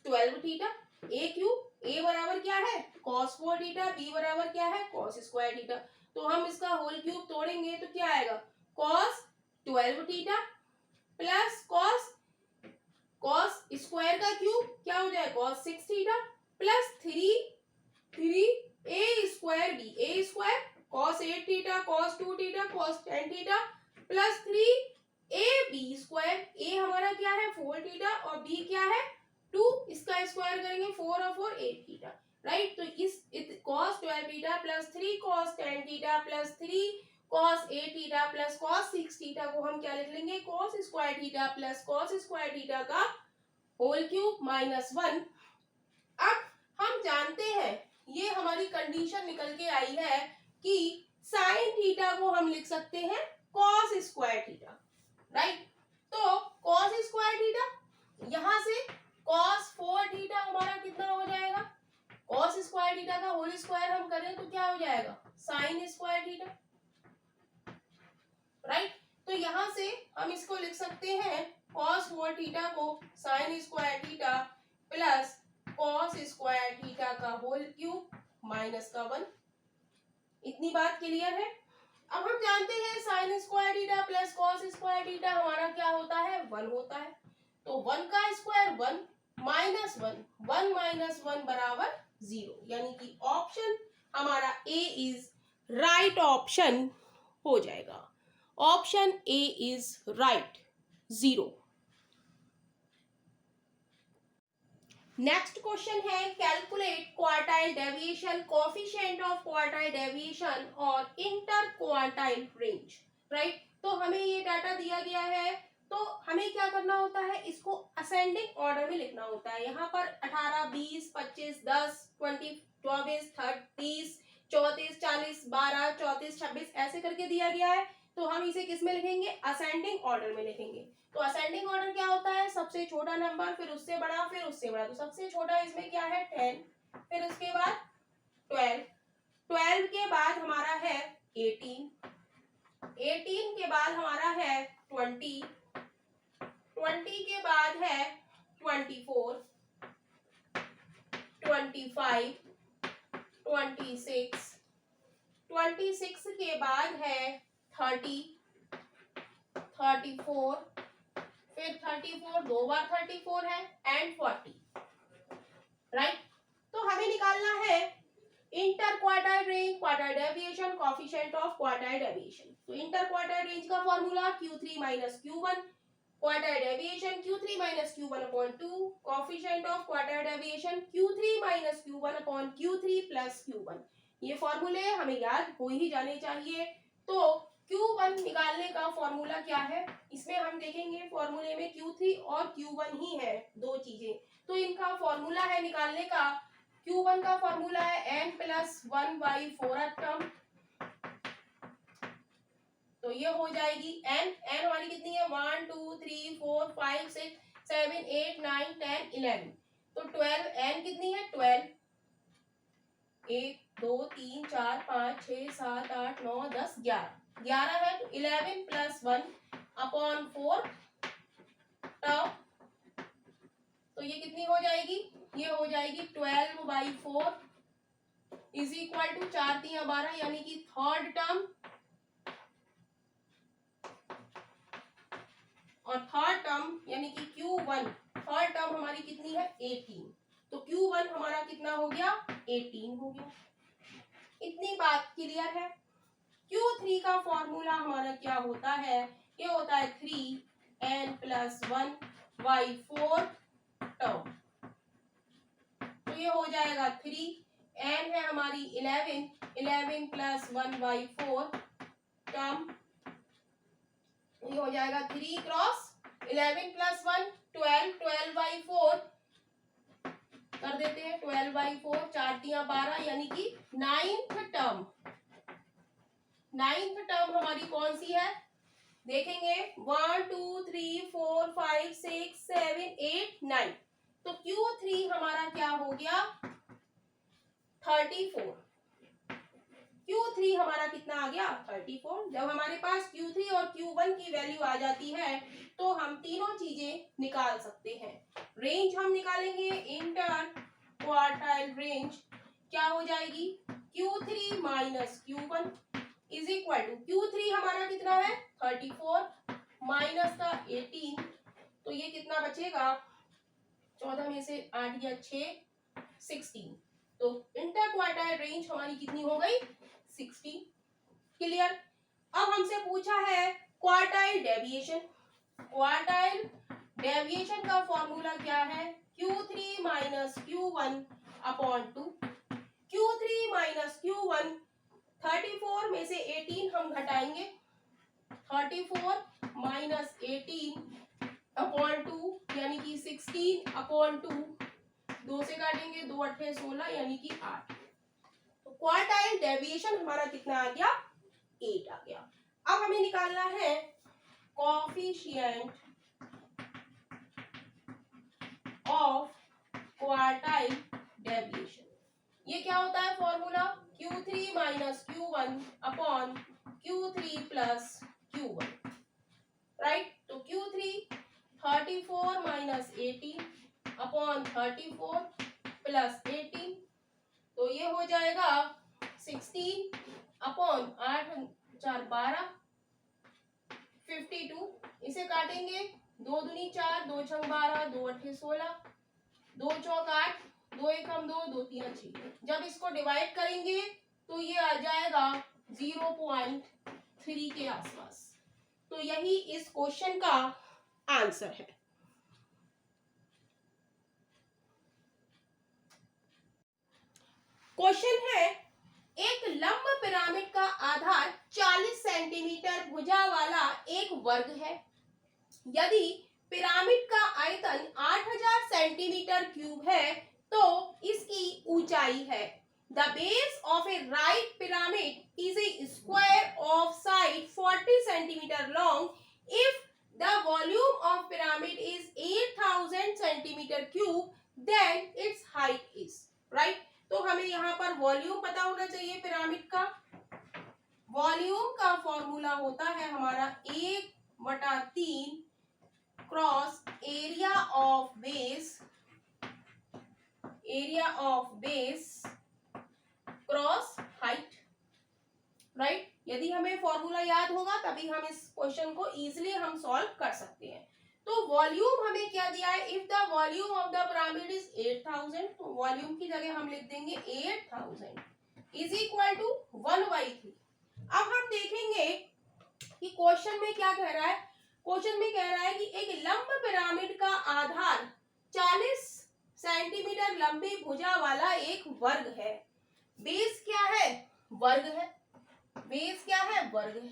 12 थीटा ए क्यूब, ए बराबर क्या है कॉस 4 थीटा, बी बराबर क्या है कॉस स्क्वायर थीटा। तो हम इसका होल क्यूब तोड़ेंगे तो क्या आएगा cos 12 theta plus cos square का क्यूब क्या हो जाएगा cos 6 theta plus 3 a square b, a square cos 8 theta cos 2 theta cos 10 theta plus 3 a b square, a हमारा क्या है 4 थीटा और बी क्या है 2, इसका स्क्वायर करेंगे 4 और 4 8 थीटा, राइट। तो इस cos 12 theta plus 3 cos 10 theta plus 3 cos 8 theta plus cos 6 theta को हम क्या लिख लेंगे cos square theta plus cos square theta का होल क्यूब -1। अब हम जानते हैं ये हमारी कंडीशन निकल के आई है कि sin थीटा को हम लिख सकते हैं cos स्क्वायर थीटा, राइट। तो cos स्क्वायर थीटा यहां से cos 4 थीटा हमारा कितना हो जाएगा cos स्क्वायर थीटा का होल स्क्वायर हम करें तो क्या हो जाएगा sin स्क्वायर थीटा, राइट। तो यहां से हम इसको लिख सकते हैं cos 4 थीटा को sin square theta plus cos square theta का होल क्यूब -1। इतनी बात क्लियर है। अब हम जानते हैं sin square theta plus cos square theta हमारा क्या होता है 1 होता है। तो 1 का स्क्वायर 1 -1 1 -1 बराबर 0, यानी कि ऑप्शन हमारा ए इज राइट ऑप्शन हो जाएगा। Option A is right 0। Next question है calculate quartile deviation, coefficient of quartile deviation और इंटर क्वार्टाइल रेंज, राइट। तो हमें ये डाटा दिया गया है तो हमें क्या करना होता है इसको असेंडिंग ऑर्डर में लिखना होता है। यहाँ पर 18 20 25 10 20 24 30 34 40 12 34 26 ऐसे करके दिया गया है। तो हम इसे किस में लिखेंगे असेंडिंग ऑर्डर में लिखेंगे। तो असेंडिंग ऑर्डर क्या होता है सबसे छोटा नंबर फिर उससे बड़ा फिर उससे बड़ा। तो सबसे छोटा इसमें क्या है 10, फिर उसके बाद 12, 12 के बाद हमारा है 18, 18 के बाद हमारा है 20, 20 के बाद है 24, 25, 26, 26 के बाद है 30, 34, फिर 34 दो बार 34 है एंड 40, राइट। तो हमें निकालना है inter quartile range, quartile deviation, coefficient of quartile deviation. तो इंटर क्वार्टाइल रेंज का formula Q3 - Q1, quartile deviation Q3 - Q1/2, coefficient of quartile deviation Q3 - Q1/Q3 plus Q1। ये फॉर्मूले हमें याद हो ही जाने चाहिए। तो Q1 निकालने का फॉर्मूला क्या है इसमें हम देखेंगे फॉर्मूले में Q3 और Q1 ही है दो चीजें। तो इनका फॉर्मूला है निकालने का Q1 का फॉर्मूला है n+1/4 टर्म। तो ये हो जाएगी n हमारी कितनी है 1 2 3 4 5 6 7 8 9 10 11। तो 12 n कितनी है 12, 1 2 3 4 5 6 7 8 9 10 11 है तो 11 + 1/4 टर्म। तो ये कितनी हो जाएगी ये हो जाएगी 12/4 इज इक्वल टू 4 3 12 यानी कि थर्ड टर्म। और थर्ड टर्म यानी कि Q1 थर्ड टर्म हमारी कितनी है 18। तो Q1 हमारा कितना हो गया 18 हो गया। इतनी बात क्लियर है। Q3 का फॉर्मूला हमारा क्या होता है ये होता है 3n+1/4 टर्म। तो ये हो जाएगा 3n है हमारी 11 + 1/4 टर्म। ये हो जाएगा 3 × 11 + 1 12 12/4 कर देते हैं 12/4 4 3 12 यानी कि 9th टर्म। नाइन्थ टर्म हमारी कौन सी है देखेंगे, 1 2 3 4 5 6 7 8 9। तो Q3 हमारा क्या हो गया 34। Q3 हमारा कितना आ गया 34। जब हमारे पास Q3 और Q1 की वैल्यू आ जाती है तो हम तीनों चीजें निकाल सकते हैं। रेंज हम निकालेंगे, इंटर क्वार्टाइल रेंज क्या हो जाएगी Q3 minus Q1 is equal to Q3 हमारा कितना है 34 माइनस का 18, तो ये कितना बचेगा 14 में से 8 या 6 16। तो इंटर क्वार्टाइल रेंज हमारी कितनी हो गई 60। क्लियर। अब हमसे पूछा है क्वार्टाइल डेविएशन। क्वार्टाइल डेविएशन का फॉर्मूला क्या है Q3 minus Q1 upon 2। Q3 minus Q1 34 में से 18 हम घटाएंगे, 34 माइनस 18 अपॉन 2 यानी कि 16 अपॉन 2, 2 से काटेंगे 2 अट्ठे 16 यानी कि 8। तो क्वार्टाइल डेविएशन हमारा कितना आ गया 8 आ गया। अब हमें निकालना है कोएफिशिएंट ऑफ क्वार्टाइल डेविएशन। ये क्या होता है formula Q3 minus Q1 upon Q3 plus Q1, right. तो Q3 34 माइनस 18 अपॉन 34 प्लस 18, तो ये हो जाएगा 16 अपॉन 8 4 12 52। इसे काटेंगे 2 दूनी 4 2 छंग 12 2 अट्ठे 16 2 चौक 8 2 एकम 2 2 3 6। जब इसको डिवाइड करेंगे तो ये आ जाएगा 0.3 के आसपास। तो यही इस क्वेश्चन का आंसर है। क्वेश्चन है एक लंब पिरामिड का आधार 40 सेंटीमीटर भुजा वाला एक वर्ग है। यदि पिरामिड का आयतन 8000 सेंटीमीटर क्यूब है तो इसकी ऊंचाई है। The base of a right pyramid is a square of side 40 centimetre long if the volume of pyramid is 8000 centimetre cube then its height is, right. तो हमें यहाँ पर वॉल्यूम पता होना चाहिए पिरामिड का। वॉल्यूम का फॉर्मूला होता है हमारा 1/3 cross area of base cross height, right. यदि हमें फॉर्मूला याद होगा तभी हम इस क्वेश्चन को इजीली हम सॉल्व कर सकते हैं। तो वॉल्यूम हमें क्या दिया है, if the volume of the pyramid is 8000, तो वॉल्यूम की जगह हम लिख देंगे 8000 इज इक्वल टू 1/3। अब हम देखेंगे कि क्वेश्चन में क्या कह रहा है। क्वेश्चन में कह रहा है कि एक लंब पिरामिड का आधार 40 सेंटीमीटर लंबी भुजा वाला एक वर्ग है। बेस क्या है वर्ग है, बेस क्या है वर्ग है,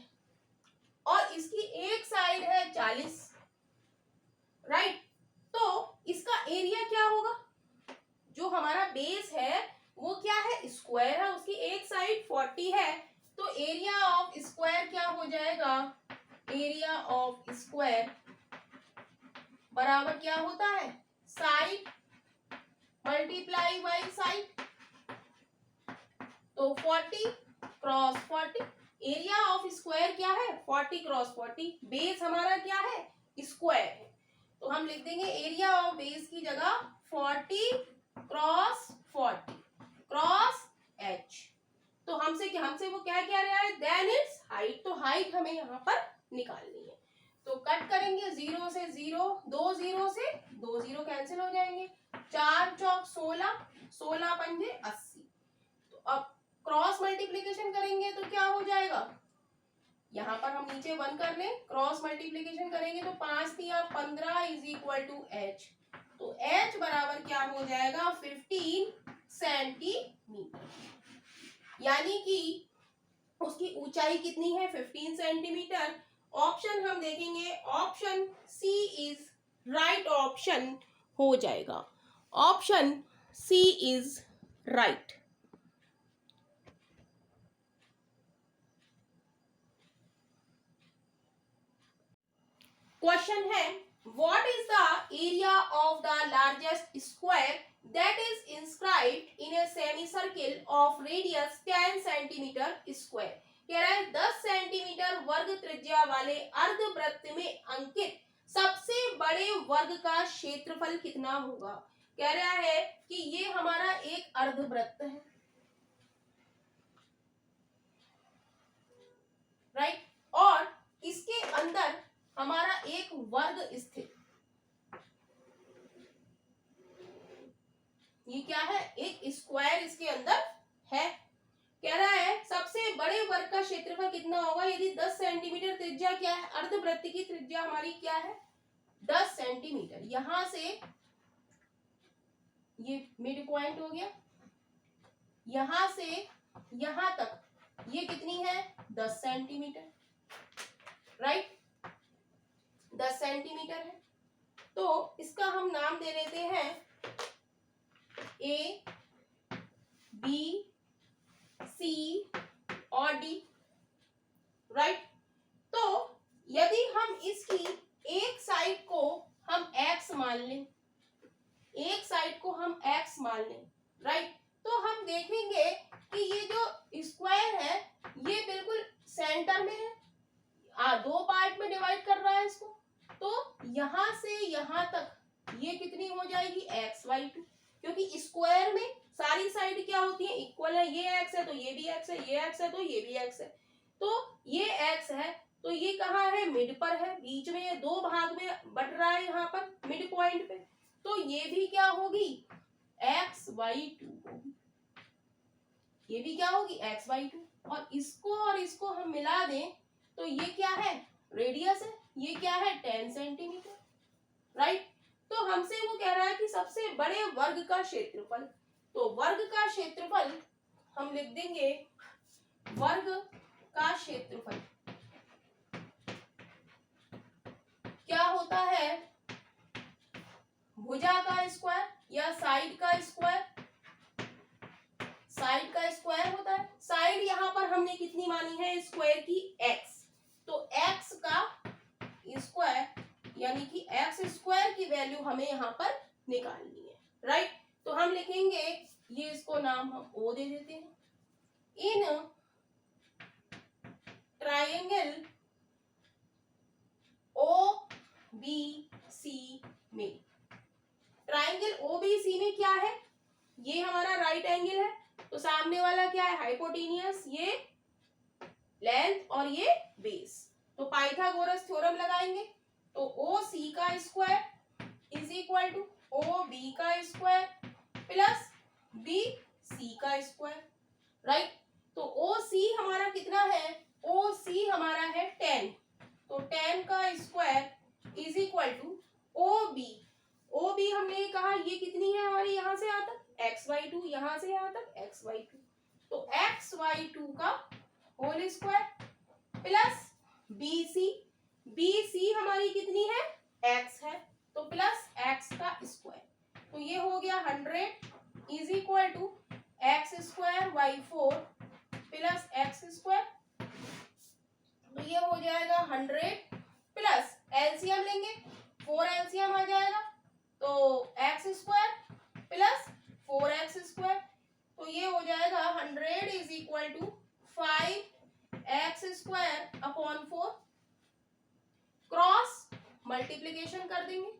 और इसकी एक साइड है 40, राइट। तो इसका एरिया क्या होगा, जो हमारा बेस है वो क्या है स्क्वायर है, उसकी एक साइड 40 है, तो एरिया ऑफ स्क्वायर क्या हो जाएगा, एरिया ऑफ स्क्वायर बराबर क्या होता है साइड मल्टीप्लाई बाई साइड। तो 40 क्रॉस 40, एरिया ऑफ स्क्वायर क्या है 40 क्रॉस 40, बेस हमारा क्या है स्क्वायर है, तो हम लिख देंगे एरिया ऑफ बेस की जगह 40 क्रॉस 40 क्रॉस h। तो हमसे वो क्या कह रहा है देन इट्स हाइट, तो हाइट हमें यहाँ पर निकालनी है। तो कट करेंगे 0 से 0, 2 0 से 2 0 कैंसिल हो जाएंगे, 4 चौक 16 16 पंजे 80। तो अब क्रॉस मल्टीप्लिकेशन करेंगे तो क्या हो जाएगा, यहाँ पर हम नीचे 1 कर लें, क्रॉस मल्टीप्लिकेशन करेंगे तो 5 3 15 इज इक्वल टू h। तो h बराबर क्या हो जाएगा 15 सेंटीमीटर, यानी कि उसकी ऊंचाई कितनी है 15 सेंटीमीटर। ऑप्शन हम देखेंगे, option C is right option हो जाएगा, option C is right. Question है what is the area of the largest square that is inscribed in a semi circle of radius 10 centimetre square. कह रहा है 10 centimetre वर्ग त्रिज्या वाले अर्धवृत्त में अंकित सबसे बड़े वर्ग का क्षेत्रफल कितना होगा। कह रहा है कि ये हमारा एक अर्धवृत्त है, राइट, और इसके अंदर हमारा एक वर्ग स्थित, ये क्या है, एक स्क्वायर इसके अंदर है। कह रहा है सबसे बड़े वर्ग का क्षेत्रफल कितना होगा यदि 10 सेंटीमीटर त्रिज्या क्या है, अर्धवृत्त की त्रिज्या हमारी क्या है 10 सेंटीमीटर, यहां से ये मिड पॉइंट हो गया, यहां से यहां तक ये कितनी है 10 सेंटीमीटर, राइट, 10 सेंटीमीटर है। तो इसका हम नाम दे लेते हैं ए, बी, सी और डी, राइट। तो यदि हम इसकी एक साइड को हम x मान लें, एक साइड को हम x मान लें, राइट, तो हम देखेंगे कि ये जो स्क्वायर है ये बिल्कुल सेंटर में है, दो पार्ट में डिवाइड कर रहा है इसको, तो यहां से यहां तक ये कितनी हो जाएगी x/2, क्योंकि स्क्वायर में सारी साइड क्या होती है इक्वल है, ये x है तो ये भी x है, ये x है तो ये भी x है, तो ये x है तो ये कहाँ है मिड पर है, बीच में ये दो भाग में बढ़ रहा है यहाँ पर मिड पॉइंट पे, तो ये भी क्या होगी x/2 होगी, ये भी क्या होगी x/2, और इसको हम मिला दें तो ये क्या है रेडियस है, ये क्या है 10 सेंटीमीटर, राइट। तो हमसे वो कह रहा है कि सबसे बड़े वर्ग का क्षेत्रफल, तो वर्ग का क्षेत्रफल हम लिख देंगे, वर्ग का क्षेत्रफल क्या होता है भुजा का स्क्वायर या साइड का स्क्वायर, साइड का स्क्वायर होता है। साइड यहाँ पर हमने कितनी मानी है स्क्वायर की x, तो x का स्क्वायर यानी कि x स्क्वायर की वैल्यू हमें यहाँ पर निकालनी है, राइट। तो हम लिखेंगे, ये इसको नाम हम O दे देते हैं, इन ट्रायंगल OBC में, ट्रायंगल OBC में क्या है, ये हमारा राइट एंगल है, तो सामने वाला क्या है हाइपोटेनियस, ये लेंथ और ये बेस, तो पाइथागोरस थ्योरम लगाएंगे, तो OC का square is equal to OB का स्क्वायर प्लस BC का स्क्वायर, राइट। तो OC हमारा कितना है, OC हमारा है 10, तो 10 का square is equal to OB, OB हमने कहा ये कितनी है हमारी यहाँ से यहाँ तक x/2, यहाँ से यहाँ तक x/2, तो x/2 का whole square plus BC, BC हमारी कितनी है x है, तो प्लस x का स्क्वायर, तो ये हो गया 100 is equal to x² 4 plus x², तो ये हो जाएगा 100 प्लस एलसीएम लेंगे, 4 एलसीएम आ जाएगा, तो x² प्लस 4x², तो ये हो जाएगा 100 is equal to 5x² upon 4, cross multiplication कर देंगे,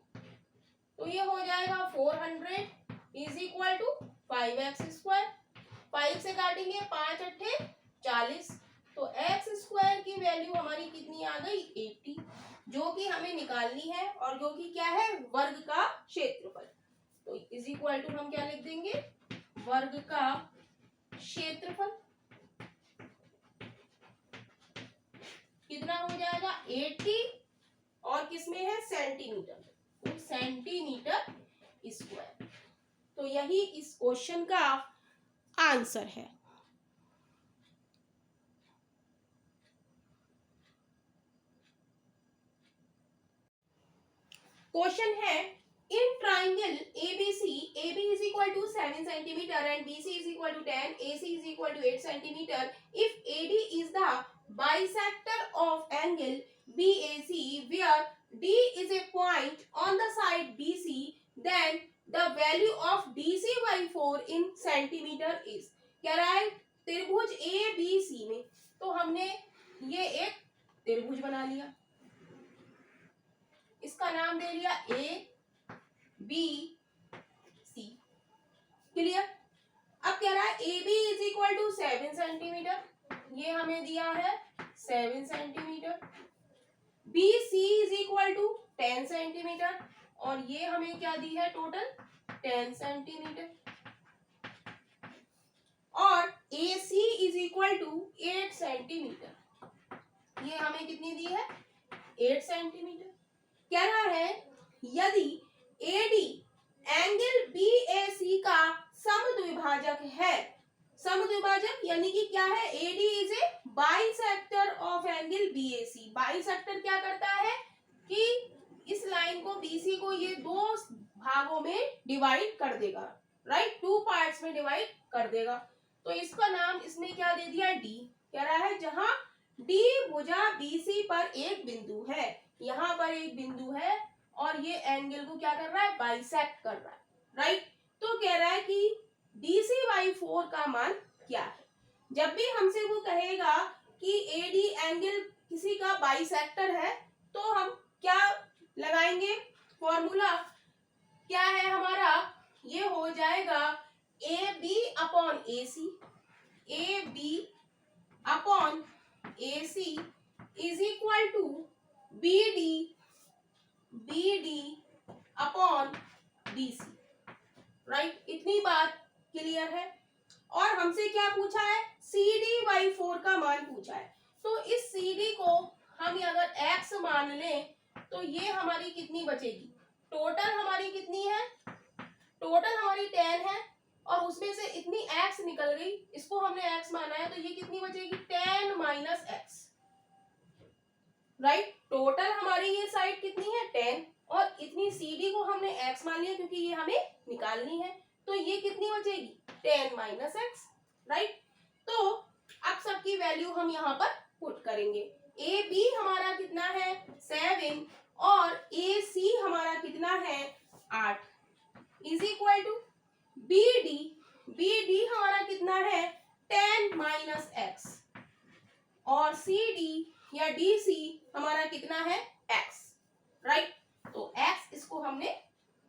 तो ये हो जाएगा 400 इज इक्वल टू 5x², 5 से काटेंगे 5 अट्ठे 40, तो x² की वैल्यू हमारी कितनी आ गई 80, जो कि हमें निकालनी है और जो कि क्या है वर्ग का क्षेत्रफल, तो इज इक्वल टू हम क्या लिख देंगे वर्ग का क्षेत्रफल कितना हो जाएगा 80, और किसमें है सेंटीमीटर, तो सेंटीमीटर स्क्वायर, तो यही इस क्वेश्चन का आंसर है। क्वेश्चन है in triangle ABC, AB is equal to 7 centimeter and BC is equal to 10, AC is equal to 8 centimeter. If AD is the bisector of angle BAC, where D is a point on the side BC, then the value of DC by 4 in centimeter is. कह रहा है त्रिभुज ABC में, तो हमने ये एक त्रिभुज बना लिया, इसका नाम दे लिया ABC। क्लियर? अब कह रहा है AB is equal to 7 centimetre, ये हमें दिया है 7 centimetre. BC is equal to 10 centimetre, और ये हमें क्या दी है टोटल 10 सेंटीमीटर। और AC is equal to 8 centimetre, ये हमें कितनी दी है 8 सेंटीमीटर। कह रहा है यदि AD एंगल BAC का समद्विभाजक है, समद्विभाजक यानी कि क्या है, AD is a bisector of angle BAC। Bisector क्या करता है कि इस लाइन को BC को ये दो भागों में डिवाइड कर देगा, राइट, 2 पार्ट्स में डिवाइड कर देगा। तो इसका नाम इसमें क्या दे दिया D। कह रहा है जहां D भुजा BC पर एक बिंदु है, यहां पर एक बिंदु है और ये एंगल को क्या कर रहा है, बाइसेक्ट कर रहा है, राइट। तो कह रहा है कि DC/4 का मान क्या है। जब भी हमसे वो कहेगा कि AD एंगल किसी का बाइसेक्टर है, तो हम क्या लगाएंगे, फॉर्मूला क्या है हमारा, ये हो जाएगा AB/AC, AB/AC is equal to BD/DC, right. इतनी बात क्लियर है। और हमसे क्या पूछा है, CD/4 का मान पूछा है। तो इस CD को हम अगर x मान लें तो ये हमारी कितनी बचेगी, टोटल हमारी कितनी है, टोटल हमारी 10 है और उसमें से इतनी x निकल गई, इसको हमने x माना है, तो ये कितनी बचेगी 10 माइनस x, राइट। टोटल हमारी ये साइड कितनी है 10 और इतनी CD को हमने x मान लिया क्योंकि ये हमें निकालनी है, तो ये कितनी बचेगी 10 माइनस x, राइट। तो अब सबकी वैल्यू हम यहाँ पर पुट करेंगे। AB हमारा कितना है 7 और AC हमारा कितना है 8, इज इक्वल टू BD हमारा कितना है 10 माइनस x और CD या DC हमारा कितना है x, राइट। तो x इसको हमने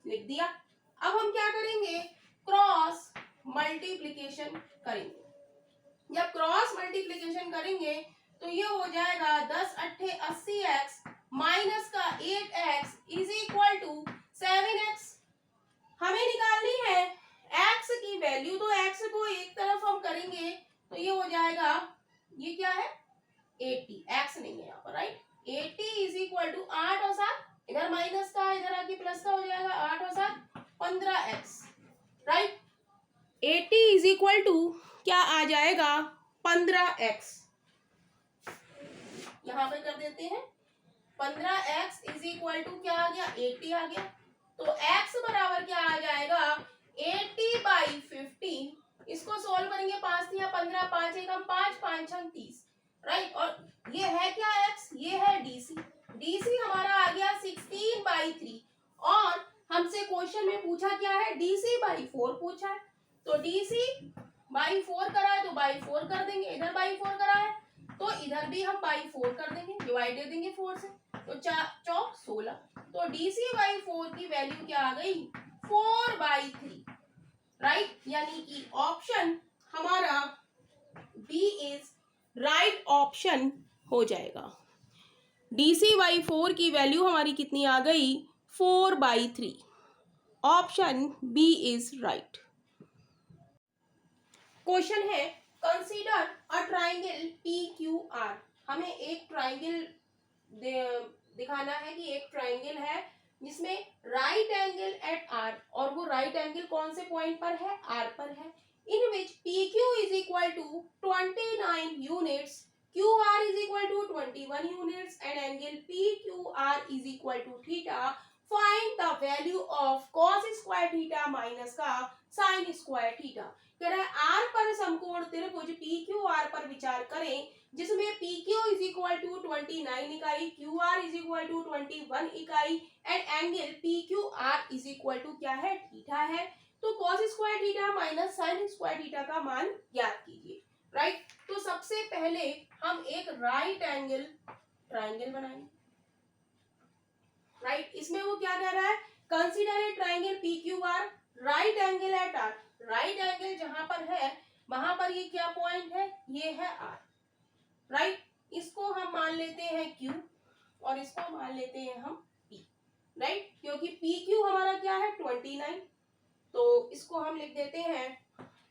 लिख दिया। अब हम क्या करेंगे, क्रॉस मल्टीप्लिकेशन करेंगे। जब क्रॉस मल्टीप्लिकेशन करेंगे तो ये हो जाएगा 10 8 80x माइनस का 8x is equal to 7x। हमें निकालनी है x की वैल्यू, तो x को एक तरफ हम करेंगे तो ये हो जाएगा, ये क्या है 80, x नहीं है यहाँ पर, राइट। 80 इज इक्वल टू 8 और 7, इधर माइनस का इधर आके प्लस का हो जाएगा, 8 और 7 15x, right. 80 is equal to क्या आ जाएगा 15x, यहाँ पे कर देते हैं 15x इज इक्वल टू क्या आ गया 80 आ गया। तो x बराबर क्या आ जाएगा 80/15। इसको सोल्व करेंगे, 5 दिया 15, 5 एकम 5, 5 छंग 30, राइट। और ये है क्या x, ये है DC हमारा आ गया 16/3। और हमसे क्वेश्चन में पूछा क्या है, DC/4 पूछा है, तो DC/4 करा है तो बाई 4 कर देंगे, इधर बाई 4 करा है तो इधर भी हम बाई 4 कर देंगे, डिवाइड दे देंगे 4 से, तो 4 16। तो DC/4 की वैल्यू क्या आ गई 4/3, राइट। यानी कि ऑप्शन हमारा बी इज राइट ऑप्शन हो जाएगा। DC/4 की वैल्यू हमारी कितनी आ गई 4/3, option B is right. Question है कंसीडर अ ट्राइंगल PQR। हमें एक ट्राइंगल दिखाना है कि एक ट्राइंगल है जिसमें राइट एंगल एट R, और वो राइट एंगल कौन से पॉइंट पर है, R पर है, in which PQ is equal to 29 units, QR is equal to 21 units and angle PQR is equal to theta find the value of cos square theta minus का sign square theta. कह रहा है are पर समकोण त्रिभुज P Q are पर विचार करें, जिसमें P Q is equal to 29 इकाई, Q R is equal to 21 इकाई and angle P Q R is equal to क्या है, थीटा है। तो cos square theta minus sine square theta का मान ज्ञात कीजिए। राइट, तो सबसे पहले हम एक राइट एंगल ट्राइंगल बनाएंगे। राइट, इसमें वो क्या कह रहा है, consider a triangle P Q R, right angle at R. Right angle जहां पर है वहां पर ये क्या पॉइंट है, ये है आर। राइट, इसको हम मान लेते हैं Q और इसको मान लेते हैं हम P। राइट, क्योंकि PQ हमारा क्या है 29, तो इसको हम लिख देते हैं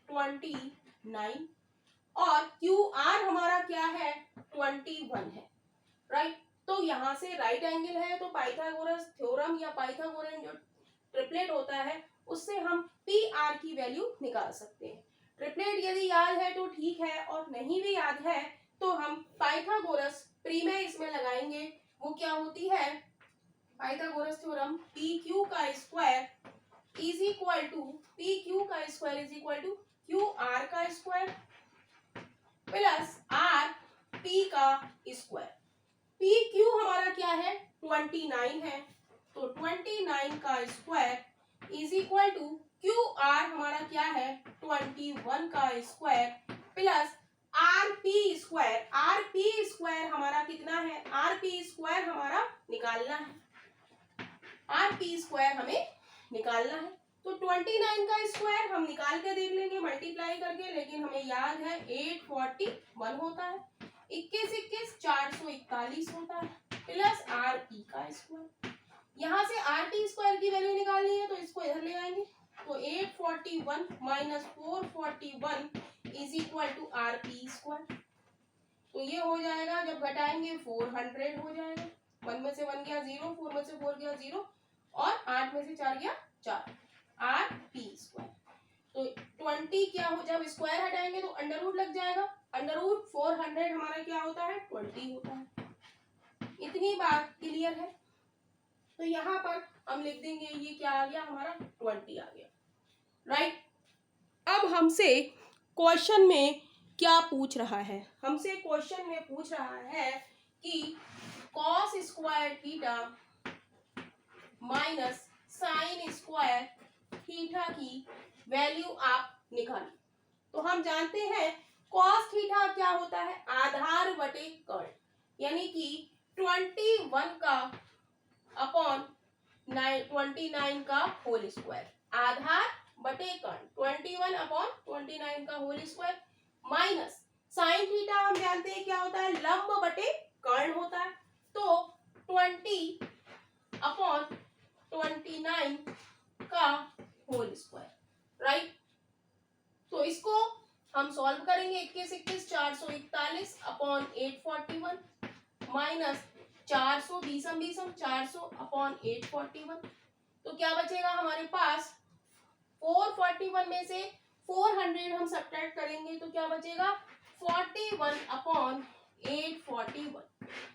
29 और QR हमारा क्या है 21 है। राइट, तो यहाँ से राइट एंगल है तो पाइथागोरस थ्योरम या पाइथागोरन जो ट्रिपलेट होता है उससे हम PR की वैल्यू निकाल सकते हैं। ट्रिपलेट यदि याद है तो ठीक है, और नहीं भी याद है तो हम पाइथागोरस प्रीमेय इसमें लगाएंगे। वो क्या होती है, पाइथागोरस थ्योरम PQ का square is equal to PQ का square is equal to QR का स्क्वायर प्लस RP का स्क्वायर। PQ हमारा क्या है 29 है, तो 29 का square is equal to QR हमारा क्या है 21 का square plus RP square. RP square हमारा कितना है, RP स्क्वायर हमारा निकालना है, RP स्क्वायर हमें निकालना है। तो 29 का स्क्वायर हम निकाल के देख लेंगे मल्टीप्लाई करके, लेकिन हमें याद है 841 होता है, 21 441 होता है प्लस RP का स्क्वायर। यहाँ से RT स्क्वायर की वैल्यू निकालनी है तो इसको इधर ले आएंगे, तो 841 minus 441 is equal to RP square. तो ये हो जाएगा, जब घटाएंगे 400 हो जाएगा, 1 में से 1 गया 0, 4 में से 4 गया 0 और 8 में से 4 गया 4, RP स्क्वायर। तो 20 क्या हो, जब स्क्वायर हटाएंगे तो अंडर रूट लग जाएगा, अंडर रूट 400 हमारा क्या होता है 20 होता है। इतनी बात क्लियर है। तो यहाँ पर हम लिख देंगे ये क्या आ गया हमारा 20 आ गया। राइट, अब हमसे क्वेश्चन में क्या पूछ रहा है, हमसे क्वेश्चन में पूछ रहा है कि cos square theta minus sine square theta की वैल्यू आप निकालें। तो हम जानते हैं कॉस थीटा क्या होता है, आधार बटे कर्ण, यानी कि 21 का अपॉन 29 का होल स्क्वायर, आधार बटे कर्ण 21 अपॉन 29 का whole square minus sine theta हम जानते हैं क्या होता है, लंब बटे कर्ण होता है, तो 20 अपॉन 29 का होल स्क्वायर। राइट, तो इसको हम सॉल्व करेंगे, 21 441 अपॉन 841 माइनस 400 400 अपॉन 841, तो क्या बचेगा हमारे पास 441 में से 400 हम सब्ट्रैक्ट करेंगे तो क्या बचेगा 41 अपॉन 841।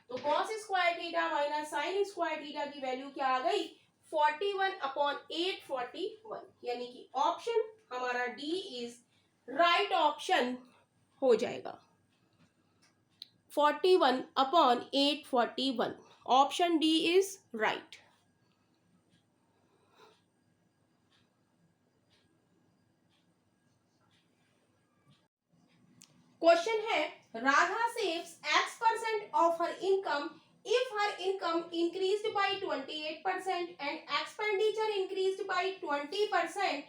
तो cos square theta minus sine square theta की वैल्यू क्या आ गई 41 अपॉन 841, यानी कि ऑप्शन हमारा डी इज राइट ऑप्शन हो जाएगा। 41 upon 841, option D is right. Question है, Radha saves X% of her income if her income increased by 28% and expenditure increased by 20%,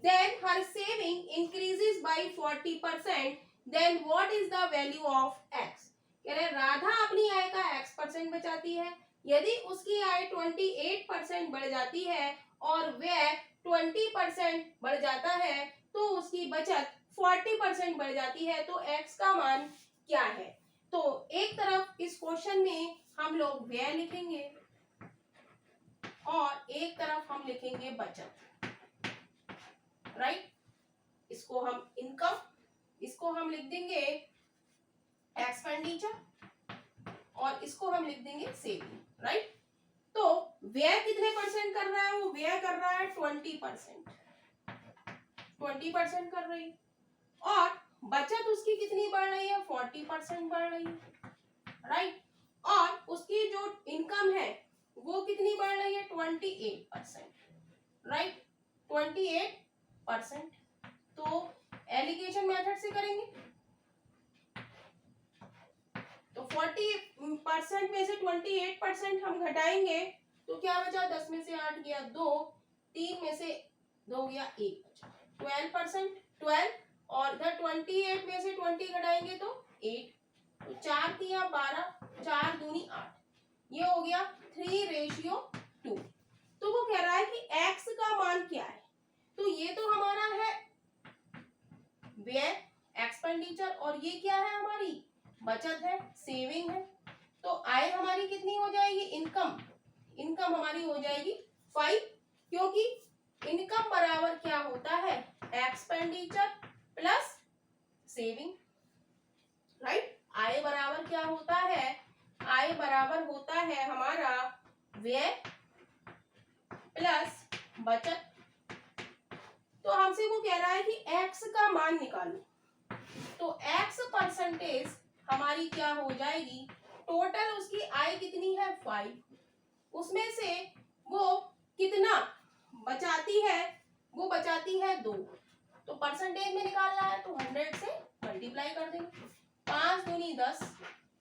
then her saving increases by 40%, then what is the value of X? कह रहे राधा अपनी आय का X% बचाती है, यदि उसकी आय 28% बढ़ जाती है और व्यय 20% बढ़ जाता है तो उसकी बचत 40% बढ़ जाती है, तो x का मान क्या है। तो एक तरफ इस क्वेश्चन में हम लोग व्यय लिखेंगे और एक तरफ हम लिखेंगे बचत। राइट, इसको हम इनकम, इसको हम लिख देंगे एक्सपेंडिचर और इसको हम लिख देंगे सेविंग। राइट, तो व्यय कितने परसेंट कर रहा है? वो व्यय कर रहा है 20%, 20% कर रही है। और बचत उसकी कितनी बढ़ रही है? 40% बढ़ रही है, राइट। और उसकी जो इनकम है वो कितनी बढ़ रही है? 28%, राइट, 28%। तो एलिगेशन मेथड से करेंगे तो 40% में से 28% हम घटाएंगे तो क्या बचा? 10 में से 8 गया 2, 3 में से 2 गया 1 बचा, 12%, 12। और इधर 28 में से 20 घटाएंगे तो 8, तो 4 3 12, 4 दूनी 8, ये हो गया 3:2। तो वो कह रहा है कि x का मान क्या है? तो ये तो हमारा है व्यय, एक्सपेंडिचर, और ये क्या है? हमारी बचत है, सेविंग है। तो आय हमारी कितनी हो जाएगी? इनकम, इनकम हमारी हो जाएगी 5, क्योंकि इनकम बराबर क्या होता है? Expenditure plus saving, right. आय बराबर क्या होता है? आय बराबर होता है हमारा व्यय प्लस बचत। तो हमसे वो कह रहा है कि x का मान निकालो, तो x परसेंटेज हमारी क्या हो जाएगी? टोटल उसकी आय कितनी है? 5, उसमें से वो कितना बचाती है? वो बचाती है 2, तो परसेंटेज में निकालना है तो 100 से मल्टीप्लाई कर देंगे, 5 दूनी 10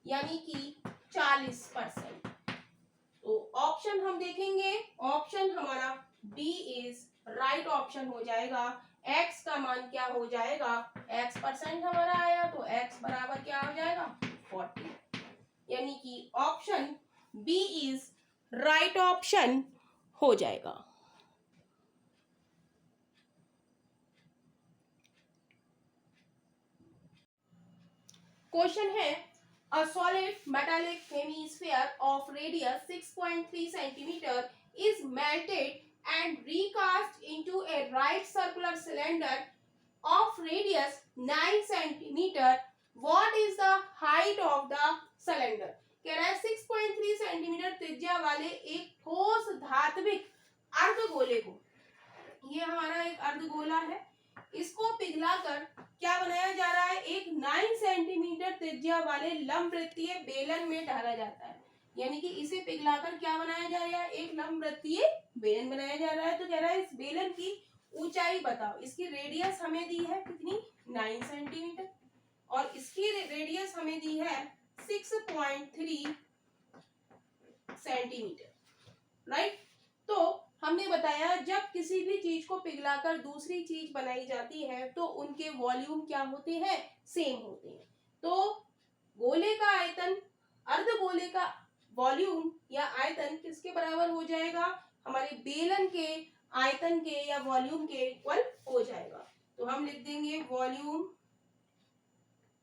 यानी कि 40%। तो ऑप्शन हम देखेंगे, ऑप्शन हमारा डी इज राइट ऑप्शन हो जाएगा। x का मान क्या हो जाएगा? x परसेंट हमारा आया तो x बराबर क्या हो जाएगा? 40, यानी कि option B is right option हो जाएगा। क्वेश्चन है, a solid metallic hemisphere of radius 6.3 centimeter is melted and recast into a right circular cylinder of radius 9 centimeter. What is the height of the cylinder? कह रहा है 6.3 centimetre त्रिज्या वाले एक ठोस धात्विक अर्धगोले को, ये हमारा एक अर्धगोला है, इसको पिघलाकर क्या बनाया जा रहा है? एक 9 सेंटीमीटर त्रिज्या वाले लंबवृत्तीय बेलन में डाला जाता है। यानी कि इसे पिघलाकर क्या बनाया जा रहा है? एक लंबवृत्तीय बेलन बनाया जा रहा है। तो कह रहा है इस बेलन की ऊंचाई बताओ। इसकी रेडियस हमें दी है कितनी? 9 सेंटीमीटर, और इसकी रेडियस हमें दी है 6.3 सेंटीमीटर, राइट। तो हमने बताया जब किसी भी चीज को पिघलाकर दूसरी चीज बनाई जाती है तो उनके वॉल्यूम क्या होते हैं? सेम होते हैं। तो गोले का आयतन अर्धगोले का वॉल्यूम या आयतन किसके बराबर हो जाएगा? हमारे बेलन के आयतन के या वॉल्यूम के इक्वल हो जाएगा। तो हम लिख देंगे वॉल्यूम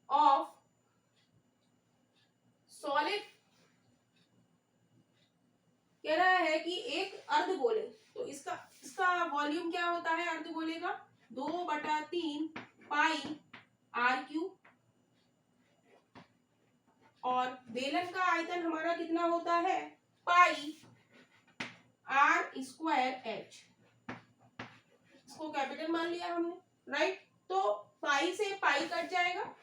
ऑफ सॉलिड, कह रहा है कि एक अर्धगोले, तो इसका वॉल्यूम क्या होता है अर्धगोले का? 2/3 पाई आर क्यूब, और बेलन का आयतन हमारा कितना होता है? पाई आर स्क्वायर एच, इसको कैपिटल मान लिया हमने, राइट। तो पाई से पाई कट जाएगा।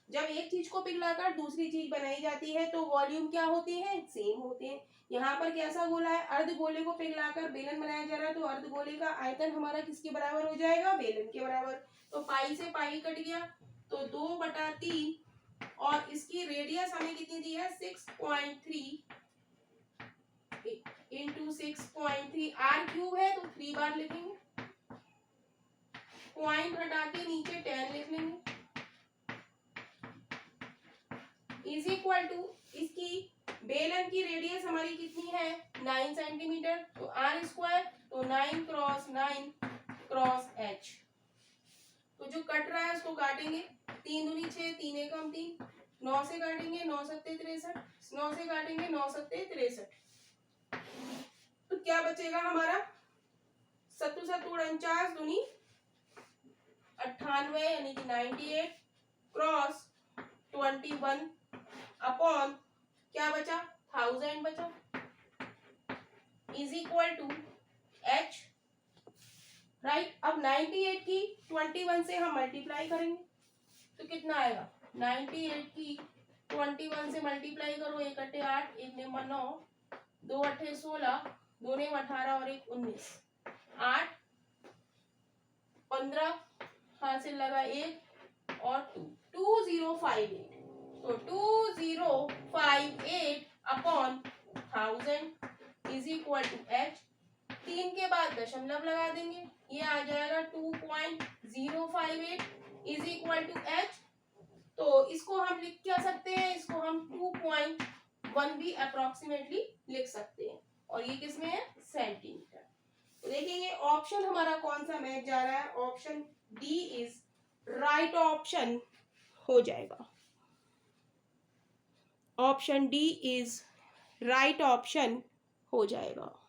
जब एक चीज को पिघलाकर दूसरी चीज बनाई जाती है तो वॉल्यूम क्या होते हैं? सेम होते हैं। यहाँ पर कैसा गोला है? अर्धगोले को पिघलाकर बेलन बनाया जा रहा है, तो अर्धगोले का आयतन हमारा किसके बराबर हो जाएगा? बेलन के बराबर। तो पाई से पाई कट गया, तो 2/3, और इसकी रेडियस हमें कितनी दी है? 6.3 इंटू 6.3, आर क्यूब है तो 3 बार लिखेंगे, पॉइंट हटा के नीचे 10 लिख लेंगे, इज इक्वल टू इसकी बेलन की रेडियस हमारी कितनी है? 9 सेंटीमीटर, तो आर स्क्वायर, तो 9 क्रॉस 9 क्रॉस एच। तो जो कट रहा है उसको काटेंगे, 3 दूनी 6, 3 एकम 3, 9 से काटेंगे 9 सत्ते 63, 9 से काटेंगे 9 सत्ते 63, तो क्या बचेगा हमारा? 7 7 49 दूनी 98 यानी कि 98 क्रॉस 21 अपॉन क्या बचा? 1000 बचा, is equal to h, right. अब 98 की 21 से हम मल्टीप्लाई करेंगे तो कितना आएगा, 98 की 21 से मल्टीप्लाई करो, 1 अट्ठे 8, 1 ने 9, 2 अट्ठे 16, 2 ने 18 और 1 19, 8 15, हाथ से लगा 1 और 2, 2058। तो 2058 upon 1000 is equal to h। 3 के बाद दशमलव लगा देंगे, ये आ जाएगा 2.058 इज इक्वल टू h। तो इसको हम लिख क्या सकते हैं, इसको हम 2.1 भी अप्रोक्सीमेटली लिख सकते हैं, और ये किसमें है, सेंटीमीटर। तो देखेंगे ऑप्शन हमारा कौन सा मैच जा रहा है, option D is right option हो जाएगा। Option D is right option हो जाएगा।